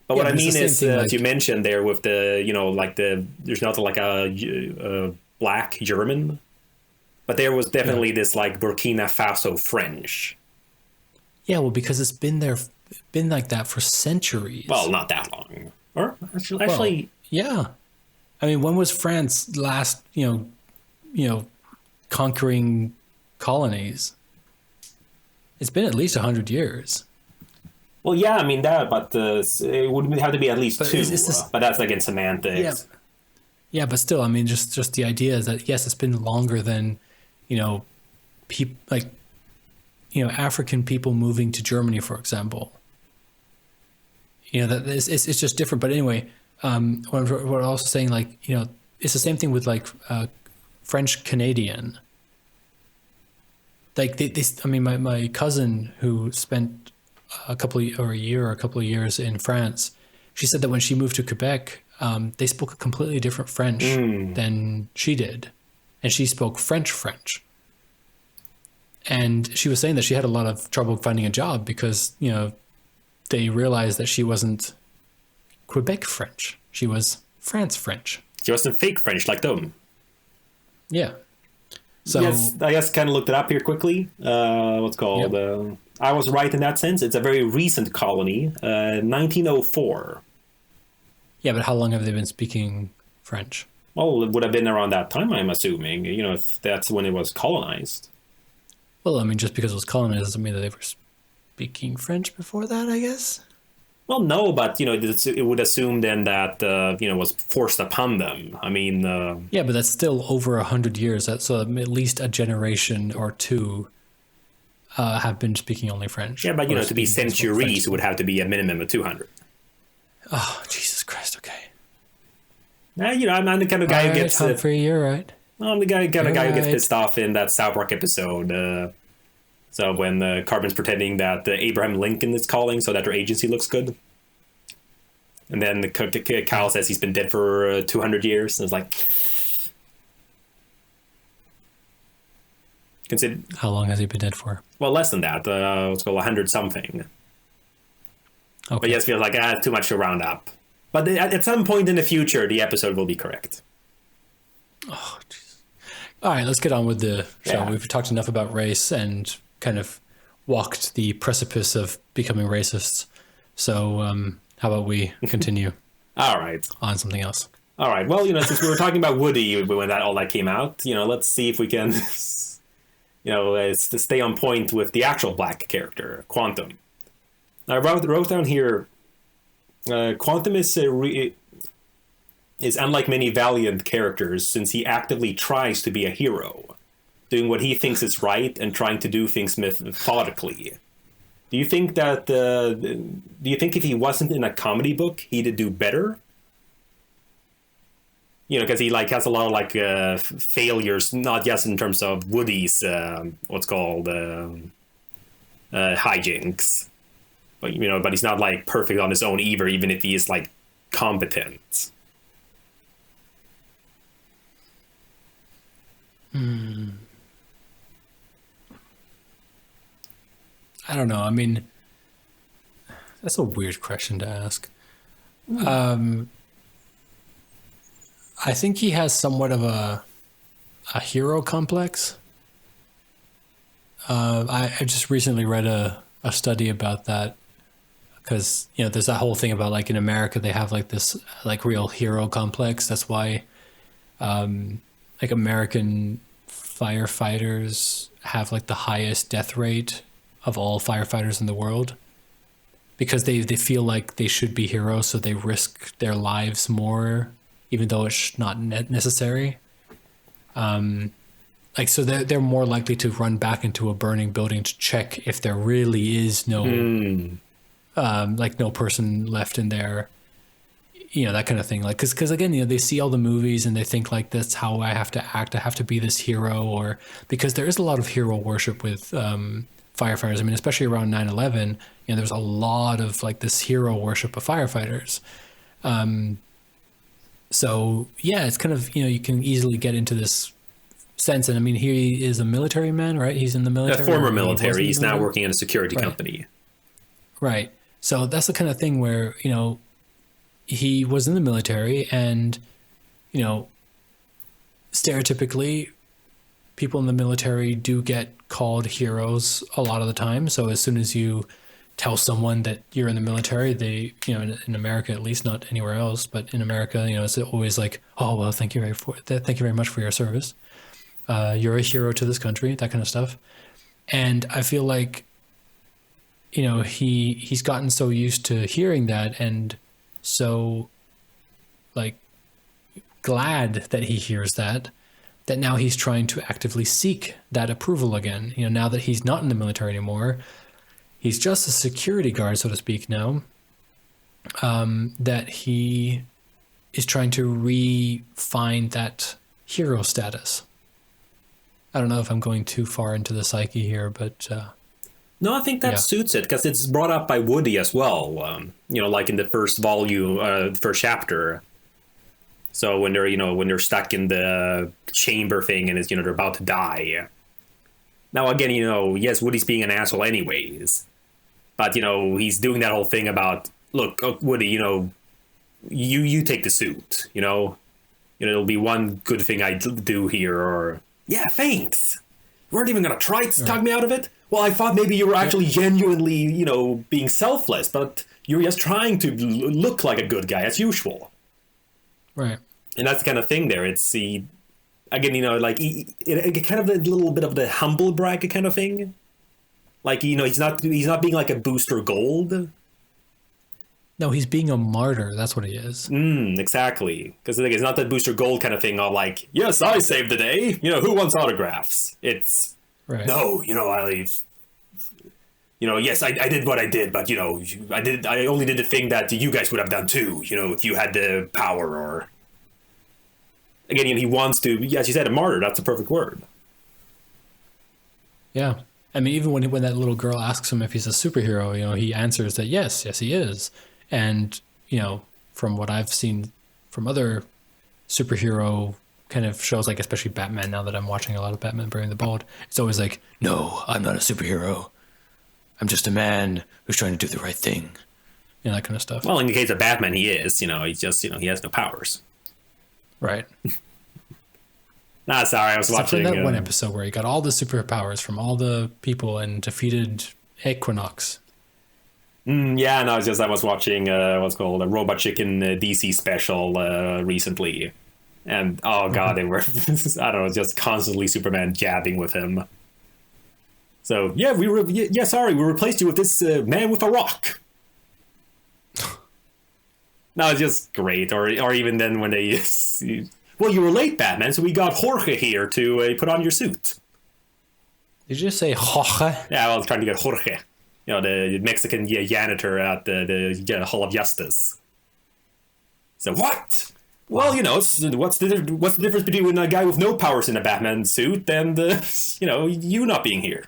A: But what I mean is, as you mentioned there with the, you know, like there's not like a black German, but there was definitely this like Burkina Faso French.
B: Yeah, well, because it's been like that for centuries.
A: Well, not that long. Or actually,
B: well, yeah. I mean, when was France last, you know, conquering colonies? It's been at least 100 years.
A: Well, yeah, I mean that, but it would have to be at least two. But that's again semantics.
B: Yeah. Yeah, but still, I mean, just the idea is that yes, it's been longer than, you know, African people moving to Germany, for example. You know, that it's just different. But anyway, what I'm also saying, like, you know, it's the same thing with like French Canadian. Like I mean, my cousin who spent a couple of years in France, she said that when she moved to Quebec, they spoke a completely different French than she did, and she spoke French. And she was saying that she had a lot of trouble finding a job because, you know, they realized that she wasn't Quebec French; she was France French.
A: She wasn't fake French like them.
B: Yeah. So
A: yes, I just kind of looked it up here quickly. What's called?
B: Yep.
A: I was right in that sense. It's a very recent colony, 1904.
B: yeah, but how long have they been speaking French?
A: Well, it would have been around that time, I'm assuming. You know, if that's when it was colonized.
B: Well, I mean, just because it was colonized doesn't mean that they were speaking French before that, I guess.
A: Well, no, but you know, it would assume then that you know, was forced upon them. I mean,
B: Yeah, but that's still over 100 years. So at least a generation or two have been speaking only French.
A: yeah, but you
B: Or
A: know, to be
B: speaking
A: centuries,
B: French.
A: it would have to be a minimum of 200.
B: Oh, Jesus Christ! Okay.
A: Now, you know, I'm the kind of guy
B: All
A: who
B: right,
A: gets.
B: Humphrey, you're right.
A: I'm the kind of guy who gets
B: right.
A: pissed off in that South Park episode. So when Cartman's pretending that Abraham Lincoln is calling so that their agency looks good. And then Kyle says he's been dead for 200 years. And it's like, consider,
B: How long has he been dead for?
A: well, less than that. Let's go 100 something.
B: Okay.
A: But yes, feels like too much to round up. But at some point in the future, the episode will be correct.
B: Oh, jeez. All right, let's get on with the show.
A: Yeah.
B: We've talked enough about race and kind of walked the precipice of becoming racists. So how about we continue
A: All right.
B: on something else?
A: All right. Well, you know, since we were talking about Woody when all that came out, you know, let's see if we can, you know, to stay on point with the actual black character, Quantum. I wrote down here, Quantum is unlike many Valiant characters since he actively tries to be a hero, doing what he thinks is right and trying to do things methodically. Do you think that? Do you think if he wasn't in a comedy book, he'd do better? You know, because he like has a lot of like failures, not just in terms of Woody's what's called hijinks, but you know, but he's not like perfect on his own either, even if he is like competent.
B: I don't know. I mean, that's a weird question to ask. I think he has somewhat of a hero complex. I just recently read a study about that because, you know, there's that whole thing about like in America, they have like this like real hero complex. That's why like American firefighters have like the highest death rate of all firefighters in the world because they feel like they should be heroes. So they risk their lives more, even though it's not necessary. Like, so they're more likely to run back into a burning building to check if there really is no, like no person left in there, you know, that kind of thing. Like, cause again, you know, they see all the movies and they think like, that's how I have to act. I have to be this hero, or because there is a lot of hero worship with, firefighters. I mean, especially around 9/11, you know, there's a lot of like this hero worship of firefighters. So yeah, it's kind of, you know, you can easily get into this sense. And I mean, he is a military man, right? He's in the military.
A: Former military. He's now working in a security company.
B: Right. So that's the kind of thing where, you know, he was in the military and, you know, stereotypically, people in the military do get called heroes a lot of the time. So as soon as you tell someone that you're in the military, they, you know, in America, at least, not anywhere else, but in America, you know, it's always like, oh, well, thank you very much for your service. You're a hero to this country, that kind of stuff. And I feel like, you know, he's gotten so used to hearing that and so like glad that he hears that now he's trying to actively seek that approval again. You know, now that he's not in the military anymore, he's just a security guard, so to speak now, that he is trying to re-find that hero status. I don't know if I'm going too far into the psyche here, but...
A: No, I think that suits it because it's brought up by Woody as well. You know, like in the first volume, first chapter. So when they're stuck in the chamber thing and it's, you know, they're about to die. Now again, you know, yes, Woody's being an asshole anyways, but you know, he's doing that whole thing about, look, Woody, you know, you take the suit, you know, it'll be one good thing I do here, or Yeah, thanks. You weren't even gonna try to talk me out of it? Well, I thought maybe you were actually genuinely, being selfless, but you're just trying to look like a good guy as usual.
B: Right.
A: And that's the kind of thing there. It's the, again, like, kind of a little bit of the humble brag kind of thing. Like, he's not being like a Booster Gold.
B: No, he's being a martyr. That's what he is.
A: Exactly. Because it's not that Booster Gold kind of thing of like, yes, I saved the day. Who wants autographs? It's,
B: Right.
A: no, yes, I did what I did, but, I only did the thing that you guys would have done too, if you had the power or... Again, he wants to, as you said, a martyr. That's the perfect word.
B: Yeah. I mean, even when that little girl asks him if he's a superhero, he answers that yes, he is. And, from what I've seen from other superhero kind of shows, like especially Batman, now that I'm watching a lot of Batman Brave and the Bold, it's always like, no, I'm not a superhero. I'm just a man who's trying to do the right thing. That kind of stuff.
A: Well, in the case of Batman, he is. He's just, he has no powers.
B: Right.
A: Nah, sorry, I was watching
B: that one episode where he got all the superpowers from all the people and defeated Equinox.
A: Yeah, no, it's just I was watching what's called a Robot Chicken DC special recently, and oh god, they were I don't know, just constantly Superman jabbing with him. So yeah, we replaced you with this man with a rock. No, it's just great. Or even then when they, well, you were late, Batman, so we got Jorge here to put on your suit.
B: Did you just say Jorge?
A: Yeah, I was trying to get Jorge. The Mexican janitor at the Hall of Justice. So what? Well, what's the difference between a guy with no powers in a Batman suit and you not being here?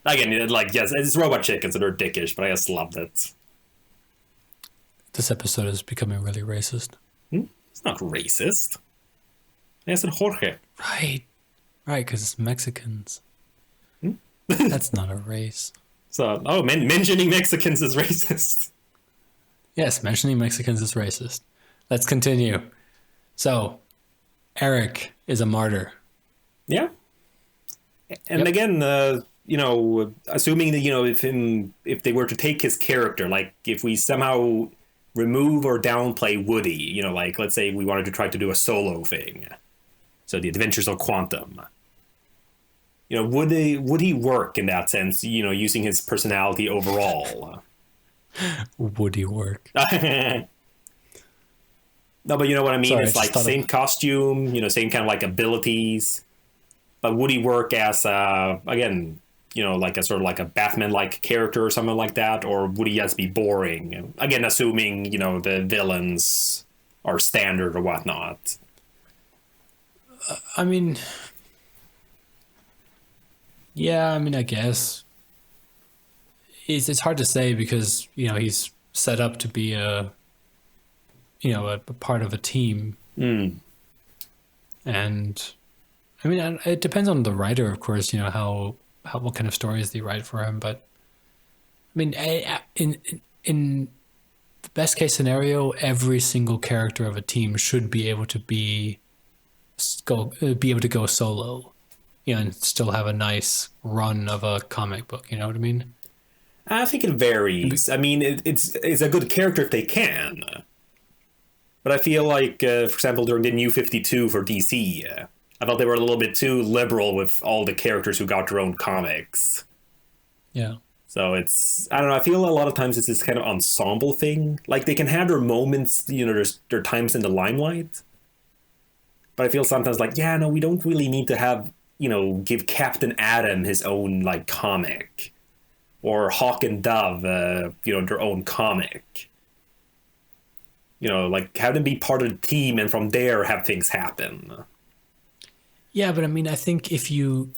A: Again, like, yes, it's Robot Chicken, so they're dickish, but I just loved it.
B: This episode is becoming really racist.
A: It's not racist. I said Jorge.
B: Right, because it's Mexicans. That's not a race.
A: So, mentioning Mexicans is racist.
B: Yes, mentioning Mexicans is racist. Let's continue. So, Eric is a martyr.
A: Yeah. And again, assuming that, if they were to take his character, like if we somehow remove or downplay Woody, like let's say we wanted to try to do a solo thing. So the Adventures of Quantum. Would he work in that sense, using his personality overall?
B: Would he work?
A: No, but you know what I mean?
B: Sorry,
A: it's like same costume, same kind of like abilities. But would he work as, again, like a sort of like a Batman-like character or something like that? Or would he just be boring? Again, assuming, the villains are standard or whatnot.
B: I mean... Yeah, I guess. It's hard to say because, he's set up to be a part of a team. And, it depends on the writer, of course, what kind of stories they write for him. But, in the best case scenario, every single character of a team should be able to go solo. And still have a nice run of a comic book, you know what I mean?
A: I think it varies. It's a good character if they can. But I feel like, for example, during the New 52 for DC, I felt they were a little bit too liberal with all the characters who got their own comics.
B: Yeah.
A: So it's, I don't know, I feel a lot of times it's this kind of ensemble thing. Like, they can have their moments, there's their times in the limelight. But I feel sometimes like, yeah, no, we don't really need to have, give Captain Atom his own, like, comic. Or Hawk and Dove, their own comic. Like, have them be part of the team and from there have things happen.
B: Yeah, but I think if you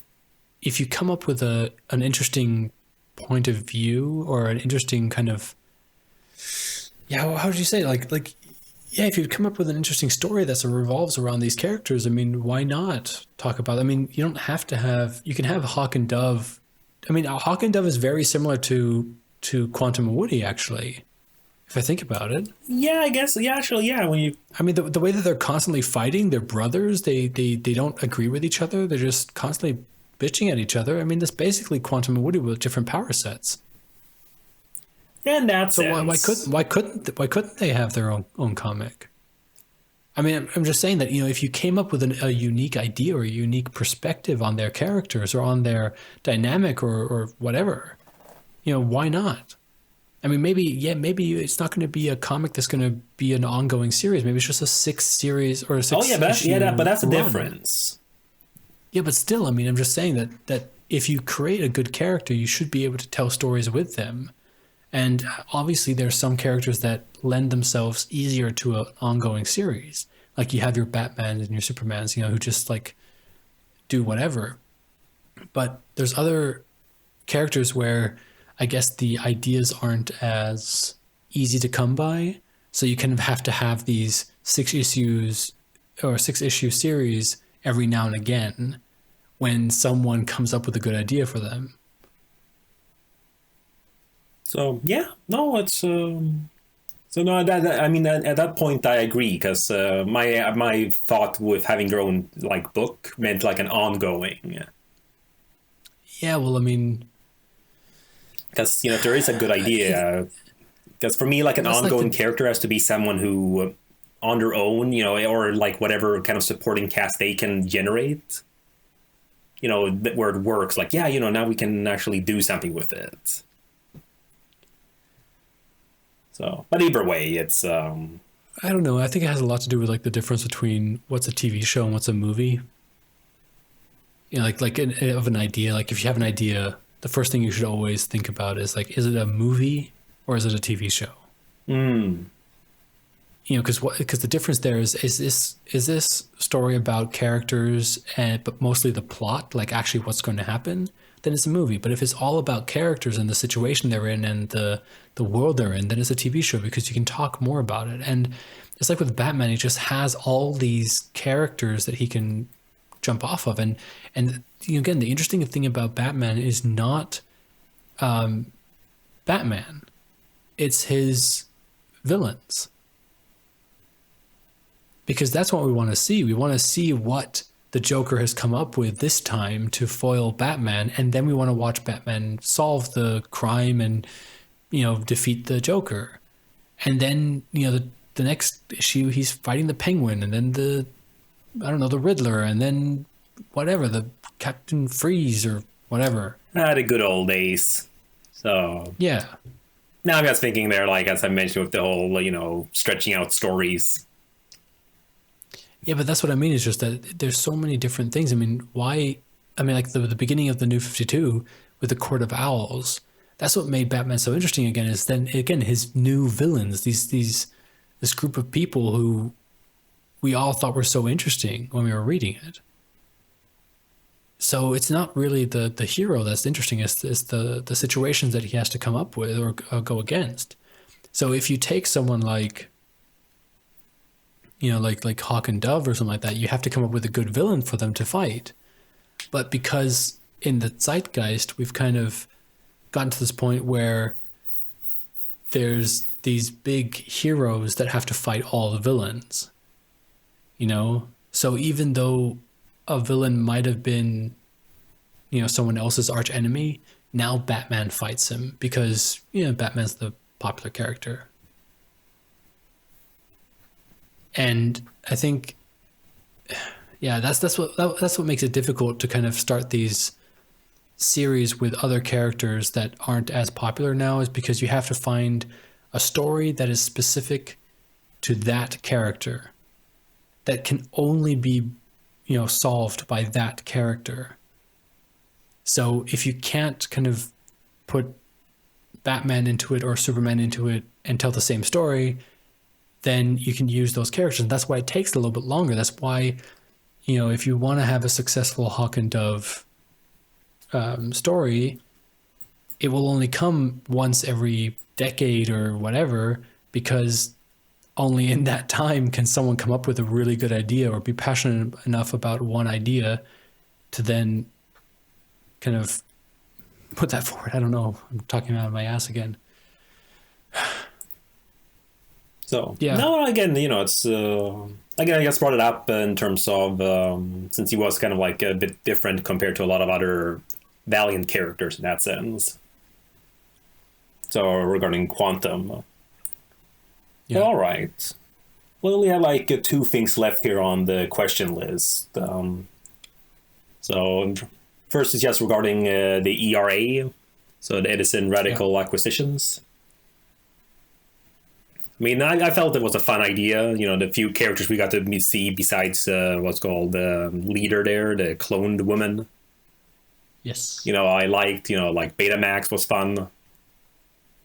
B: come up with an interesting point of view or an interesting kind of, how would you say, if you come up with an interesting story that revolves around these characters, why not talk about it? You don't have to have, you can have Hawk and Dove. Hawk and Dove is very similar to Quantum and Woody, actually. if I think about it.
A: Yeah, I guess. Yeah, actually, yeah. When you
B: I mean, the way that they're constantly fighting, they're brothers. They don't agree with each other. They're just constantly bitching at each other. I mean, that's basically Quantum and Woody with different power sets.
A: in that
B: So why
A: sense,
B: couldn't they have their own comic? I mean, I'm just saying that, if you came up with a unique idea or a unique perspective on their characters or on their dynamic or whatever, why not? I mean, maybe it's not going to be a comic that's going to be an ongoing series. Maybe it's just a 6 series or a
A: oh
B: six
A: yeah, but
B: issue
A: but that's the
B: run.
A: difference.
B: Yeah, but still, I mean, I'm just saying that if you create a good character, you should be able to tell stories with them. And obviously, there's some characters that lend themselves easier to an ongoing series. Like you have your Batmans and your Supermans, who just like do whatever. But there's other characters where I guess the ideas aren't as easy to come by. So you kind of have to have these 6 issues or 6 issue series every now and again when someone comes up with a good idea for them.
A: So yeah, no, it's so no. I mean, at that point, I agree because my thought with having your own like book meant like an ongoing.
B: Yeah, well, I mean,
A: Because if there is a good
B: it,
A: idea, because for me, like an
B: that's like
A: ongoing
B: the
A: character has to be someone who, on their own, or like whatever kind of supporting cast they can generate, where it works. Like, yeah, now we can actually do something with it. So, but either way, it's
B: I don't know. I think it has a lot to do with like the difference between what's a TV show and what's a movie. Of an idea. Like if you have an idea, the first thing you should always think about is like, is it a movie or is it a TV show?
A: mm,
B: Because the difference there is this story about characters and but mostly the plot, like actually what's going to happen, then it's a movie. But if it's all about characters and the situation they're in and the world they're in, then it's a TV show because you can talk more about it. And it's like with Batman, he just has all these characters that he can jump off of. And again, the interesting thing about Batman is not Batman; it's his villains, because that's what we want to see. We want to see what the Joker has come up with this time to foil Batman, and then we want to watch Batman solve the crime and defeat the Joker. And then the next issue he's fighting the Penguin, and then the Riddler, and then whatever, the Captain Freeze or whatever.
A: the good old days. So
B: Yeah.
A: now I'm just thinking there, like as I mentioned, with the whole stretching out stories.
B: Yeah, but that's what I mean. Is just that there's so many different things. I mean, why? I mean, like the beginning of the New 52 with the Court of Owls. That's what made Batman so interesting again. Is then again his new villains. This group of people who we all thought were so interesting when we were reading it. So it's not really the hero that's interesting. It's the situations that he has to come up with or go against. So if you take someone like like Hawk and Dove or something like that, you have to come up with a good villain for them to fight. But because in the zeitgeist, we've kind of gotten to this point where there's these big heroes that have to fight all the villains, So even though a villain might have been, someone else's arch enemy, now Batman fights him because, Batman's the popular character. And I think, yeah, that's what makes it difficult to kind of start these series with other characters that aren't as popular now, is because you have to find a story that is specific to that character that can only be, solved by that character. So if you can't kind of put Batman into it or Superman into it and tell the same story, then you can use those characters. And that's why it takes a little bit longer. That's why, if you want to have a successful Hawk and Dove story, it will only come once every decade or whatever, because only in that time can someone come up with a really good idea or be passionate enough about one idea to then kind of put that forward. I don't know. I'm talking out of my ass again.
A: So
B: Yeah.
A: no, again, it's again, I just brought it up in terms of since he was kind of like a bit different compared to a lot of other Valiant characters in that sense. So regarding Quantum,
B: Yeah.
A: all right. Well, we have like two things left here on the question list. So first is just regarding the ERA, so the Edison Radical Acquisitions. I mean, I felt it was a fun idea. The few characters we got to see besides what's called the leader there, the cloned woman.
B: Yes.
A: I liked, like Betamax was fun.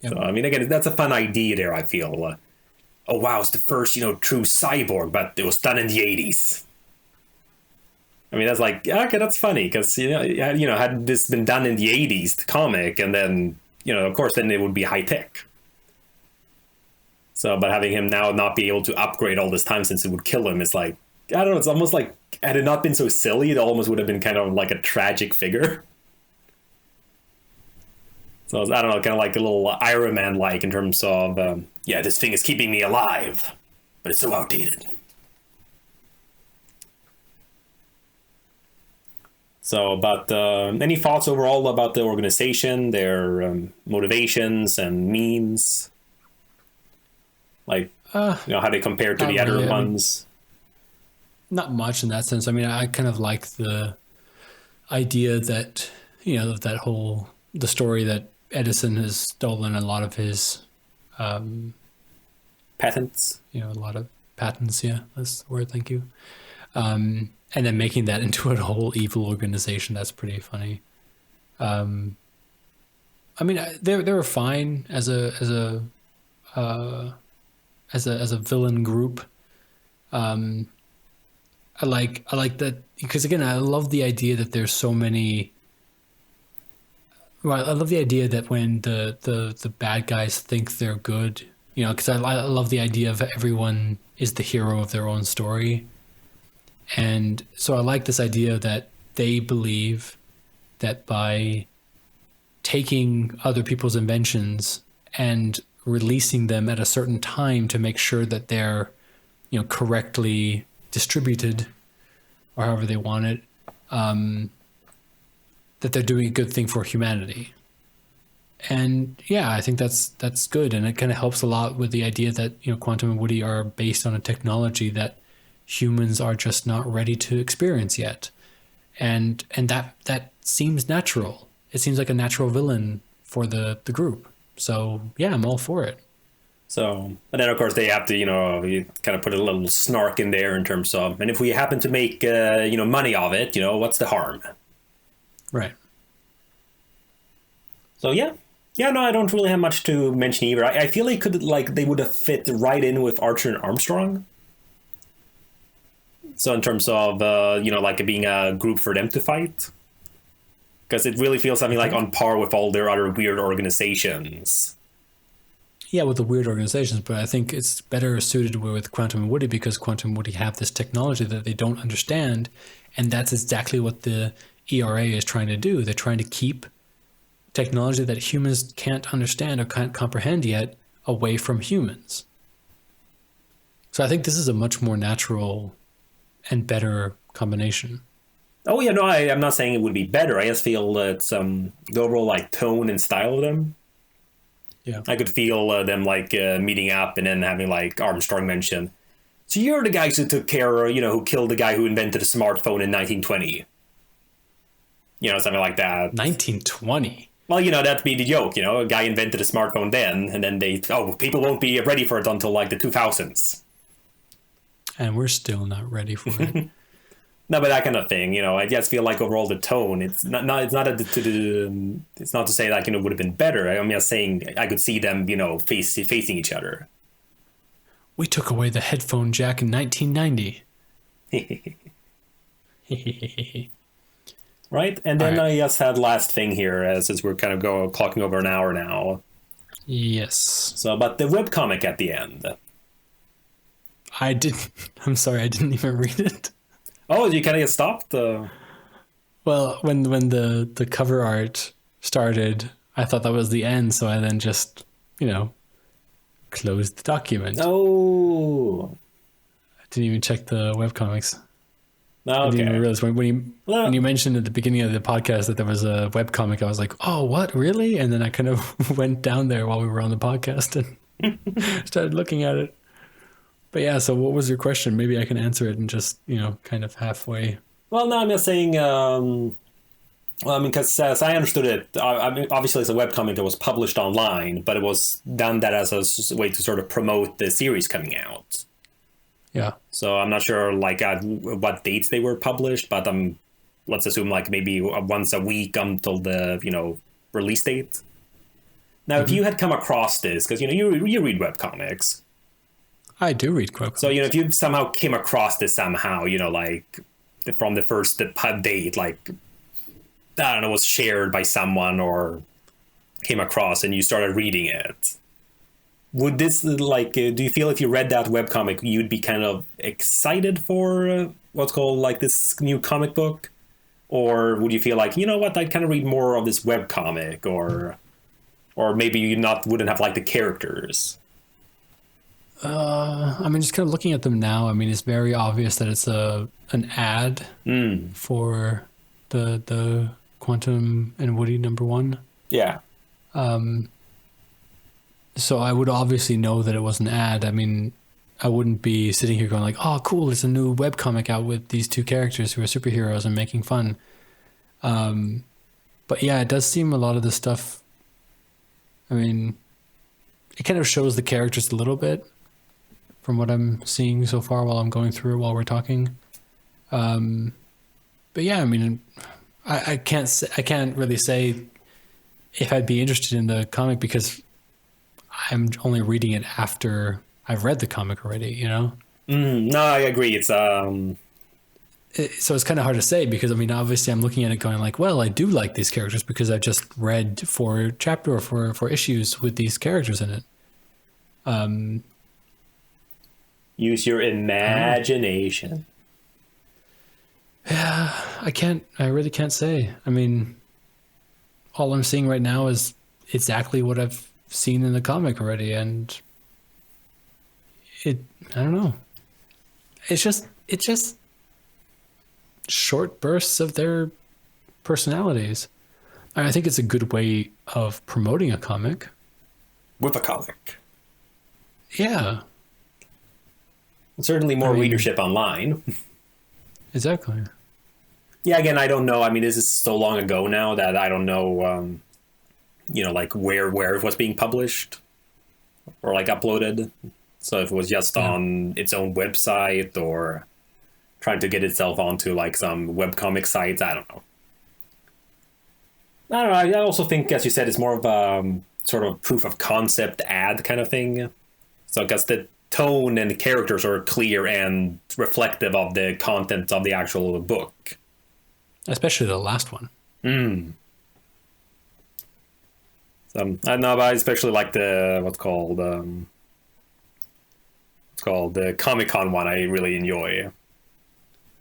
B: Yep.
A: So, I mean, again, that's a fun idea there, I feel. Oh, wow, it's the first, true cyborg, but it was done in the 80s. I mean, that's like, okay, that's funny, because, had this been done in the 80s, the comic, and then, of course, then it would be high tech. So, but having him now not be able to upgrade all this time since it would kill him is like, I don't know, it's almost like, had it not been so silly, it almost would have been kind of like a tragic figure. So, I don't know, kind of like a little Iron Man-like in terms of, yeah, this thing is keeping me alive, but it's so outdated. So, but any thoughts overall about the organization, their motivations and means? Like, how they compare to the other ones?
B: Not much in that sense. I mean, I kind of like the idea that, the story that Edison has stolen a lot of his
A: patents.
B: A lot of patents. Yeah, that's the word. Thank you. And then making that into a whole evil organization. That's pretty funny. I mean, they were fine as a villain group. I like that because again, I love the idea that there's so many. Well, I love the idea that when the bad guys think they're good, because I love the idea of everyone is the hero of their own story. And so I like this idea that they believe that by taking other people's inventions and releasing them at a certain time to make sure that they're, correctly distributed or however they want it, that they're doing a good thing for humanity. And yeah, I think that's good. And it kind of helps a lot with the idea that, Quantum and Woody are based on a technology that humans are just not ready to experience yet. And that seems natural. It seems like a natural villain for the group. So yeah, I'm all for it.
A: So, and then of course they have to, you kind of put a little snark in there in terms of, and if we happen to make, money of it, what's the harm?
B: Right.
A: So yeah, no, I don't really have much to mention either. I feel they would have fit right in with Archer and Armstrong. So in terms of, like being a group for them to fight. Because it really feels something like on par with all their other weird organizations.
B: Yeah, with the weird organizations, but I think it's better suited with Quantum and Woody because Quantum and Woody have this technology that they don't understand. And that's exactly what the ERA is trying to do. They're trying to keep technology that humans can't understand or can't comprehend yet away from humans. So I think this is a much more natural and better combination.
A: Oh yeah, no, I'm not saying it would be better. I just feel that the overall like tone and style of them.
B: Yeah,
A: I could feel them like meeting up and then having like Armstrong mention. So you're the guys who took care, who killed the guy who invented a smartphone in 1920. Something like that.
B: 1920.
A: Well, that'd be the joke. A guy invented a smartphone then, and then people won't be ready for it until like the 2000s.
B: And we're still not ready for it.
A: No, but that kind of thing, I just feel like overall the tone, it's not to say like, it would have been better. I'm just saying I could see them, facing each other.
B: We took away the headphone jack in 1990.
A: Right? And then
B: right.
A: I just had last thing here, since we're kind of clocking over an hour now.
B: Yes.
A: So, but the webcomic at the end.
B: I'm sorry, I didn't even read it.
A: Oh, you kind of get stopped?
B: Well, when the cover art started, I thought that was the end, so I then just, close the document.
A: Oh,
B: I didn't even check the webcomics. I didn't even
A: okay.
B: realize when you mentioned at the beginning of the podcast that there was a webcomic, I was like, oh, what, really? And then I kind of went down there while we were on the podcast and started looking at it. But yeah, so what was your question? Maybe I can answer it and just, kind of halfway.
A: Well, no, I'm just saying. Well, I mean, because as I understood it, I mean, obviously it's a webcomic that was published online, but it was done that as a way to sort of promote the series coming out.
B: Yeah.
A: So I'm not sure like at what dates they were published, but let's assume like maybe once a week until the release date. Now, if you had come across this, because you read webcomics,
B: I do read webcomics.
A: so if you somehow came across this somehow, like from the first date, like I don't know, was shared by someone or came across and you started reading it. Would this like do you feel if you read that webcomic you'd be kind of excited for what's called like this new comic book, or would you feel like what, I'd kind of read more of this webcomic, or maybe you wouldn't have liked the characters?
B: I mean, just kind of looking at them now, I mean, it's very obvious that it's an ad for the Quantum and Woody #1.
A: Yeah.
B: So I would obviously know that it was an ad. I mean, I wouldn't be sitting here going like, oh, cool, there's a new webcomic out with these two characters who are superheroes and making fun. But yeah, it does seem a lot of the stuff, I mean, it kind of shows the characters a little bit from what I'm seeing so far while I'm going through it while we're talking. But yeah, I mean, I can't really say if I'd be interested in the comic because I'm only reading it after I've read the comic already,
A: No, I agree. It's
B: so it's kind of hard to say because I mean, obviously I'm looking at it going like, well, I do like these characters because I've just read for chapter or for issues with these characters in it.
A: Use your imagination.
B: Yeah, I really can't say. I mean, all I'm seeing right now is exactly what I've seen in the comic already, and I don't know. It's just short bursts of their personalities. And I think it's a good way of promoting a comic.
A: With a comic.
B: Yeah.
A: Certainly more readership online.
B: Exactly.
A: Yeah, again, I don't know. I mean, this is so long ago now that I don't know, like where it was being published or like uploaded. So if it was just on its own website or trying to get itself onto like some webcomic sites, I don't know. I don't know. I also think, as you said, it's more of a sort of proof of concept ad kind of thing. So because the tone and the characters are clear and reflective of the content of the actual book.
B: Especially the last one.
A: So I don't know, but I especially like the what's called the Comic-Con one. I really enjoy.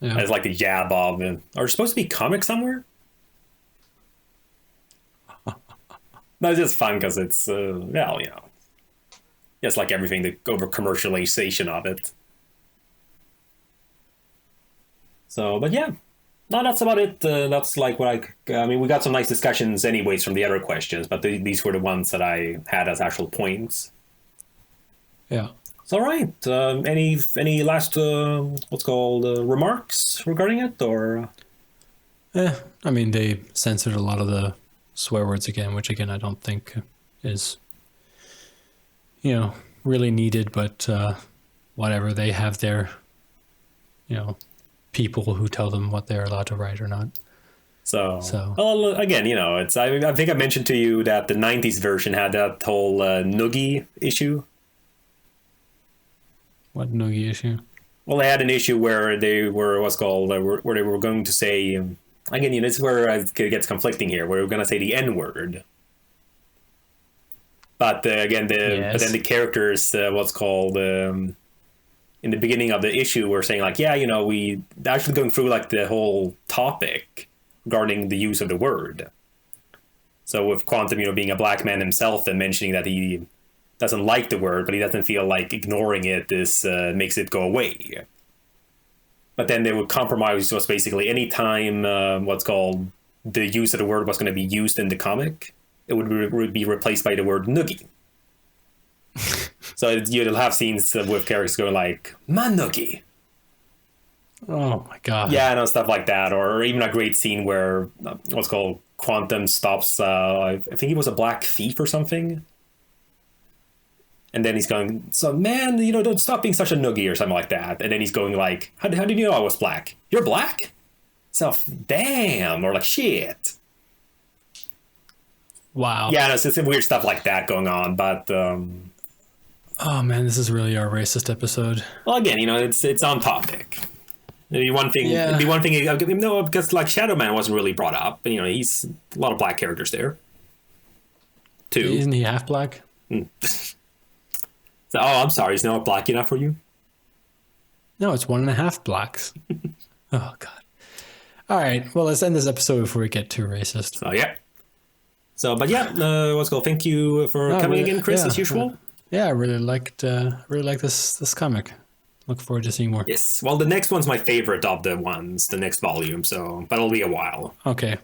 B: Yeah.
A: It's like the jab of, are you supposed to be comic somewhere? No, it's just fun because it's just like everything, the over commercialization of it. So, but yeah. No, that's about it. That's like what I mean, we got some nice discussions anyways from the other questions, but these were the ones that I had as actual points.
B: Yeah.
A: So, all right. Any last, remarks regarding it, or?
B: I mean, they censored a lot of the swear words again, which again, I don't think is, really needed, but whatever, they have their, people who tell them what they're allowed to write or not.
A: So well, again, it's I think I mentioned to you that the 90s version had that whole noogie issue.
B: What noogie issue?
A: Well, they had an issue where they were where they were going to say again, this is where it gets conflicting here. Where we're going to say the N word. But again, but then the characters, in the beginning of the issue, we're saying like, we actually going through like the whole topic regarding the use of the word. So with Quantum, being a black man himself and mentioning that he doesn't like the word, but he doesn't feel like ignoring it is makes it go away. But then they would compromise was basically anytime what's called the use of the word was going to be used in the comic, it would be replaced by the word noogie. So you'll have scenes with characters going like, "My noogie."
B: Oh my god.
A: Yeah, no, stuff like that. Or even a great scene where what's called Quantum stops, I think he was a black thief or something. And then he's going, "So man, don't stop being such a noogie," or something like that. And then he's going like, how did you know I was black? You're black? So damn, or like shit.
B: Wow.
A: Yeah, no, it's some weird stuff like that going on. But
B: oh man, this is really our racist episode.
A: well, again, it's on topic. Maybe one thing,
B: Yeah.
A: I'll give him no, because like Shadow Man wasn't really brought up. But, he's a lot of black characters there too.
B: Isn't he half black?
A: So, oh, I'm sorry. He's not black enough for you?
B: No, it's 1.5 blacks. Oh god. All right. Well, let's end this episode before we get too racist.
A: Oh yeah. So, but yeah, what's called? Thank you for coming again, Chris, as usual.
B: Yeah, I really liked this comic. Look forward to seeing more.
A: Yes. Well, the next one's my favorite of the ones, the next volume. So, but it'll be a while.
B: Okay.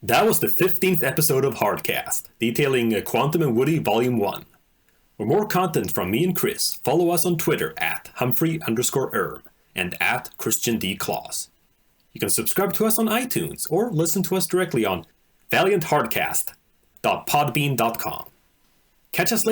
A: That was the 15th episode of Hardcast, detailing Quantum and Woody Volume 1. For more content from me and Chris, follow us on Twitter at Humphrey_Erm and at Christian D. Claus. You can subscribe to us on iTunes or listen to us directly on valianthardcast.podbean.com. Catch us later.